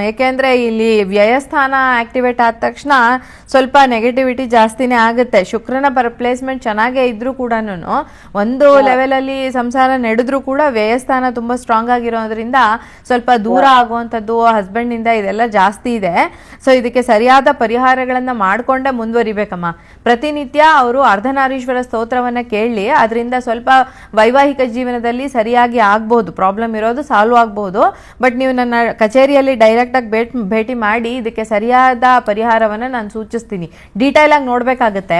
ಯಾಕೆಂದ್ರೆ ಇಲ್ಲಿ ವ್ಯಯಸ್ಥಾನ ಆಕ್ಟಿವೇಟ್ ಆದ ತಕ್ಷಣ ಸ್ವಲ್ಪ ನೆಗೆಟಿವಿಟಿ ಜಾಸ್ತಿನೇ ಆಗುತ್ತೆ. ಶುಕ್ರನ ಪ್ಲೇಸ್ಮೆಂಟ್ ಚೆನ್ನಾಗೇ ಇದ್ರೂ ಕೂಡ ಒಂದು ಲೆವೆಲ್ ಅಲ್ಲಿ ಸಂಸಾರ ನಡೆದ್ರೂ ಕೂಡ ವ್ಯಯಸ್ಥಾನ ತುಂಬಾ ಸ್ಟ್ರಾಂಗ್ ಆಗಿರೋದ್ರಿಂದ ಸ್ವಲ್ಪ ದೂರ ಆಗುವಂಥದ್ದು ಹಸ್ಬೆಂಡ್ ನಿಂದ ಇದೆಲ್ಲ ಜಾಸ್ತಿ ಇದೆ. ಸೊ ಇದಕ್ಕೆ ಸರಿಯಾದ ಪರಿಹಾರಗಳನ್ನ ಮಾಡ್ಕೊಂಡೇ ಮುಂದುವರಿಬೇಕಮ್ಮ. ಪ್ರತಿನಿತ್ಯ ಅವರು ಅರ್ಧನಾರೀಶ್ವರ ಸ್ತೋತ್ರವನ್ನ ಕೇಳಿ, ಅದರಿಂದ ಸ್ವಲ್ಪ ವೈವಾಹಿಕ ಜೀವನದಲ್ಲಿ ಸರಿಯಾಗಿ ಆಗ್ಬಹುದು, ಪ್ರಾಬ್ಲಮ್ ಇರೋದು ಸಾಲ್ವ್ ಆಗ್ಬಹುದು. ಬಟ್ ನೀವು ನನ್ನ ಕಚೇರಿಯಲ್ಲಿ ಡೈರೆಕ್ಟ್ ಆಗಿ ಭೇಟಿ ಮಾಡಿ ಇದಕ್ಕೆ ಸರಿಯಾದ ಪರಿಹಾರವನ್ನು ನಾನು ಸೂಚಿಸ್ತೀನಿ. ಡೀಟೇಲ್ ಆಗಿ ನೋಡ್ಬೇಕಾಗತ್ತೆ.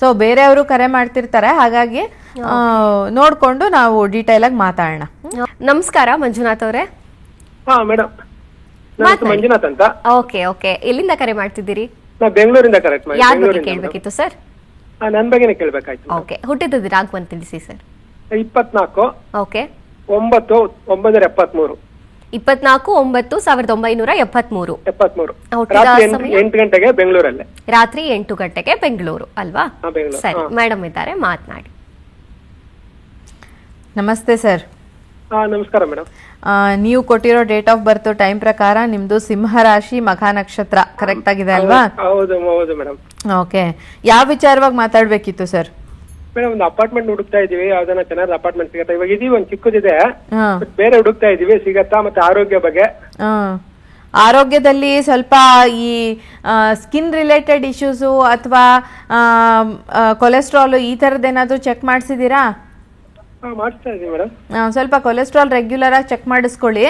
ಸೊ ಬೇರೆಯವರು ಕರೆ ಮಾಡ್ತಿರ್ತಾರೆ, ಹಾಗಾಗಿ ನೋಡ್ಕೊಂಡು ನಾವು ಡೀಟೇಲ್ ಆಗಿ ಮಾತಾಡೋಣ. ನಮಸ್ಕಾರ ಮಂಜುನಾಥ್ ಅವರೇ. ಮೇಡಮ್, ಮಂಜುನಾಥ್ ಅಂತ. ಓಕೆ ಓಕೆ, ಎಲ್ಲಿಂದ ಕರೆ ಮಾಡ್ತಿದ್ದೀರಿ? ಬೆಂಗಳೂರಿಂದ ಕರೆಕ್ಟ್. ಯಾರ ಬಗ್ಗೆ ಕೇಳ್ಬೇಕಿತ್ತು ಸರ್? ನನ್ನ ಬಗ್ಗೆನೇ ಕೇಳ್ಬೇಕಾಯ್ತು. ಓಕೆ, ಹುಟ್ಟಿದ ದಿನಾಂಕವನ್ನು ತಿಳಿಸಿ ಸರ್. 24. ಓಕೆ. 9/9/73. 24/9/1973. ರಾತ್ರಿ 8 ಗಂಟೆಗೆ ಬೆಂಗಳೂರಲ್ಲೇ. ರಾತ್ರಿ 8 ಗಂಟೆಗೆ ಬೆಂಗಳೂರು ಅಲ್ವಾ? ಸರಿ, ಮೇಡಮ್ ಇದ್ದಾರೆ, ಮಾತನಾಡಿ. ನಮಸ್ತೆ ಸರ್. ನಮಸ್ಕಾರ ಮೇಡಮ್. ನೀವು ಕೊಟ್ಟಿರೋ ಡೇಟ್ ಆಫ್ ಬರ್ತ್ ಟೈಮ್ ಪ್ರಕಾರ ನಿಮ್ದು ಸಿಂಹ ರಾಶಿ, ಮಖ ನಕ್ಷತ್ರ, ಕರೆಕ್ಟ್ ಆಗಿದೆ ಅಲ್ವಾ? ಹೌದು ಮೇಡಮ್. ಓಕೆ, ಯಾವ ವಿಚಾರವಾಗಿ ಮಾತಾಡ್ಬೇಕಿತ್ತು ಸರ್? ಮೇಡಮ್, ಒಂದು ಅಪಾರ್ಟ್ಮೆಂಟ್ ಹುಡುಕ್ತಾ ಇದೀವಿ, ಯಾವ್ದನ್ನ ಚೆನ್ನಾದ ಅಪಾರ್ಟ್ಮೆಂಟ್ ಸಿಗತ್ತಾ? ಇವಾಗ ಇದೀವಿ, ಒಂದ್ ಚಿಕ್ಕದಿದೆ, ಬೇರೆ ಹುಡುಕ್ತಾ ಇದೀವಿ, ಸಿಗತ್ತಾ? ಮತ್ತೆ ಆರೋಗ್ಯ ಬಗ್ಗೆ? ಆರೋಗ್ಯದಲ್ಲಿ ಸ್ವಲ್ಪ ಈ ಸ್ಕಿನ್ ರಿಲೇಟೆಡ್ ಇಶ್ಯೂಸು ಅಥವಾ ಕೊಲೆಸ್ಟ್ರಾಲ್ ಈ ಥರದ್ದೇನಾದ್ರೂ ಚೆಕ್ ಮಾಡಿಸಿದ್ದೀರಾ? ಮಾಡಿಸ್ತಾ ಇದೀವಿ ಮೇಡಮ್. ಸ್ವಲ್ಪ ಕೊಲೆಸ್ಟ್ರಾಲ್ ರೆಗ್ಯುಲರ್ ಆಗಿ ಚೆಕ್ ಮಾಡಿಸ್ಕೊಳ್ಳಿ.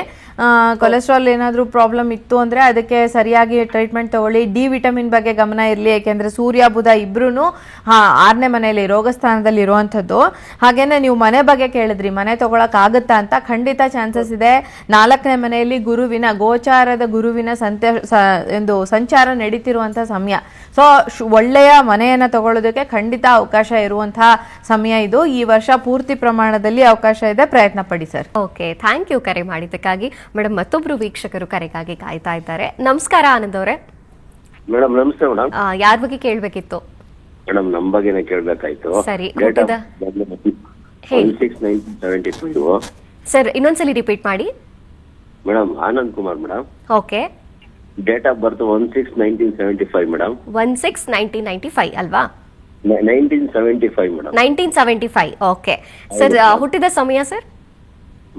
ಕೊಲೆಸ್ಟ್ರಾಲ್ ಏನಾದರೂ ಪ್ರಾಬ್ಲಮ್ ಇತ್ತು ಅಂದರೆ ಅದಕ್ಕೆ ಸರಿಯಾಗಿ ಟ್ರೀಟ್ಮೆಂಟ್ ತಗೊಳ್ಳಿ. ಡಿ ವಿಟಮಿನ್ ಬಗ್ಗೆ ಗಮನ ಇರಲಿ, ಯಾಕೆಂದರೆ ಸೂರ್ಯ ಬುಧ ಇಬ್ಬರೂ 6ನೇ ಮನೆಯಲ್ಲಿ ರೋಗಸ್ಥಾನದಲ್ಲಿ ಇರುವಂಥದ್ದು. ಹಾಗೇನೆ ನೀವು ಮನೆ ಬಗ್ಗೆ ಕೇಳಿದ್ರಿ, ಮನೆ ತೊಗೊಳಕ್ಕಾಗುತ್ತಾ ಅಂತ. ಖಂಡಿತ ಚಾನ್ಸಸ್ ಇದೆ. 4ನೇ ಮನೆಯಲ್ಲಿ ಗೋಚಾರದ ಗುರುವಿನ ಒಂದು ಸಂಚಾರ ನಡೀತಿರುವಂಥ ಸಮಯ. ಸೊ ಒಳ್ಳೆಯ ಮನೆಯನ್ನು ತಗೊಳ್ಳೋದಕ್ಕೆ ಖಂಡಿತ ಅವಕಾಶ ಇರುವಂತಹ ಸಮಯ ಇದು. ಈ ವರ್ಷ ಪೂರ್ತಿ ಪ್ರಮಾಣದಲ್ಲಿ ಅವಕಾಶ ಇದೆ, ಪ್ರಯತ್ನ ಪಡಿ ಸರ್. ಓಕೆ, ಥ್ಯಾಂಕ್ ಯು ಕರೆ ಮಾಡಿದ್ದಕ್ಕಾಗಿ. ಮೇಡಮ್, ಮತ್ತೊಬ್ರು ವೀಕ್ಷಕರು ಕರೆಗಾಗಿ ಕಾಯ್ತಾ ಇದ್ದಾರೆ. ನಮಸ್ಕಾರ ಆನಂದ್ ಅವರೇ. ಮೇಡಮ್ ನಮಸ್ತೆ ಮೇಡಮ್. ಯಾರ ಬಗ್ಗೆ ಕೇಳ್ಬೇಕಿತ್ತು? ಮೇಡಮ್ ನಮ್ಮ ಬಗ್ಗೆನೇ ಕೇಳ್ಬೇಕಾಯ್ತು. ಸರಿ, 16/1975. ಸರ್ ಇನ್ನೊಂದ್ಸಲಿ ರಿಪೀಟ್ ಮಾಡಿ. Madam Anand Kumar madam. Okay. Date of birth 16/1975 madam. 16/1995 ಅಲ್ವಾ? 1975 ಮೇಡಮ್. 1975. ಓಕೆ ಸರ್, ಹುಟ್ಟಿದ ಸಮಯ ಸರ್?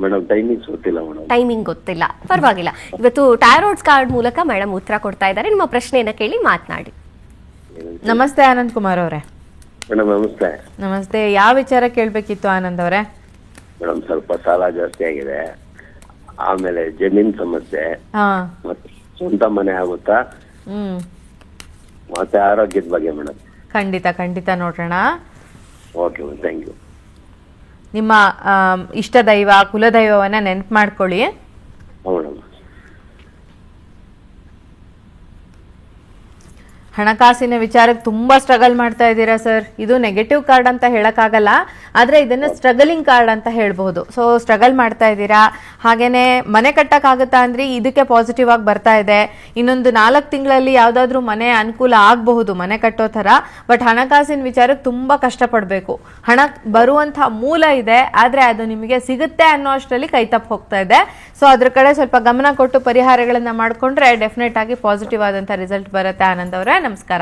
ಮೇಡಮ್ ಟೈಮಿಂಗ್ ಗೊತ್ತಿಲ್ಲ ಮೇಡಮ್. ಟೈಮಿಂಗ್ ಗೊತ್ತಿಲ್ಲ, ಪರವಾಗಿಲ್ಲ. ಇವತ್ತು ಟ್ಯಾರೋಟ್ ಕಾರ್ಡ್ ಮೂಲಕ ಮೇಡಮ್ ಉತ್ತರ ಕೊಡ್ತಾ ಇದ್ದಾರೆ. ನಿಮ್ಮ ಪ್ರಶ್ನೆಯನ್ನ ಕೇಳಿ ಮಾತನಾಡಿ. ನಮಸ್ತೆ ಆನಂದ್ ಕುಮಾರ್ ಅವರೇ. ಮೇಡಮ್ ನಮಸ್ತೆ. ನಮಸ್ತೆ, ಯಾವ ವಿಚಾರ ಕೇಳ್ಬೇಕಿತ್ತು ಆನಂದ್ ಅವರೇ? ಮೇಡಮ್ ಸ್ವಲ್ಪ ಸಾಲ ಜಾಸ್ತಿ ಆಗಿದೆ, ಆಮೇಲೆ ಜಮೀನ್ ಸಮಸ್ಯೆ, ಮತ್ತೆ ಸ್ವಂತ ಮನೆ ಆಗುತ್ತಾ, ಮತ್ತೆ ಆರೋಗ್ಯದ ಬಗ್ಗೆ ಮೇಡಮ್. ಖಂಡಿತ ನೋಡೋಣ. Okay, thank you. ನಿಮ್ಮ ಇಷ್ಟ ದೈವ ಕುಲದೈವವನ್ನ ನೆನ್ಪು ಮಾಡ್ಕೊಳ್ಳಿ. ಹೌದಮ್ಮ. ಹಣಕಾಸಿನ ವಿಚಾರಕ್ಕೆ ತುಂಬಾ ಸ್ಟ್ರಗಲ್ ಮಾಡ್ತಾ ಇದ್ದೀರಾ ಸರ್. ಇದು ನೆಗೆಟಿವ್ ಕಾರ್ಡ್ ಅಂತ ಹೇಳಕ್ಕಾಗಲ್ಲ, ಆದ್ರೆ ಇದನ್ನ ಸ್ಟ್ರಗಲಿಂಗ್ ಕಾರ್ಡ್ ಅಂತ ಹೇಳ್ಬಹುದು. ಸೊ ಸ್ಟ್ರಗಲ್ ಮಾಡ್ತಾ ಇದ್ದೀರಾ. ಹಾಗೇನೆ ಮನೆ ಕಟ್ಟಕ್ಕಾಗತ್ತಾ ಅಂದ್ರೆ ಇದಕ್ಕೆ ಪಾಸಿಟಿವ್ ಆಗಿ ಬರ್ತಾ ಇದೆ. ಇನ್ನೊಂದು 4 ತಿಂಗಳಲ್ಲಿ ಯಾವ್ದಾದ್ರು ಮನೆ ಅನುಕೂಲ ಆಗಬಹುದು ಮನೆ ಕಟ್ಟೋ ತರ. ಬಟ್ ಹಣಕಾಸಿನ ವಿಚಾರಕ್ಕೆ ತುಂಬಾ ಕಷ್ಟಪಡ್ಬೇಕು. ಹಣ ಬರುವಂತಹ ಮೂಲ ಇದೆ, ಆದ್ರೆ ಅದು ನಿಮಗೆ ಸಿಗುತ್ತೆ ಅನ್ನೋ ಅಷ್ಟರಲ್ಲಿ ಕೈ ತಪ್ಪು ಹೋಗ್ತಾ ಇದೆ. ಸೊ ಅದ್ರ ಕಡೆ ಸ್ವಲ್ಪ ಗಮನ ಕೊಟ್ಟು ಪರಿಹಾರಗಳನ್ನ ಮಾಡ್ಕೊಂಡ್ರೆ ಡೆಫಿನೆಟ್ ಆಗಿ ಪಾಸಿಟಿವ್ ಆದಂತ ರಿಸಲ್ಟ್ ಬರುತ್ತೆ. ಆನಂದ್ ಅವರೇ, ನಮಸ್ಕಾರ.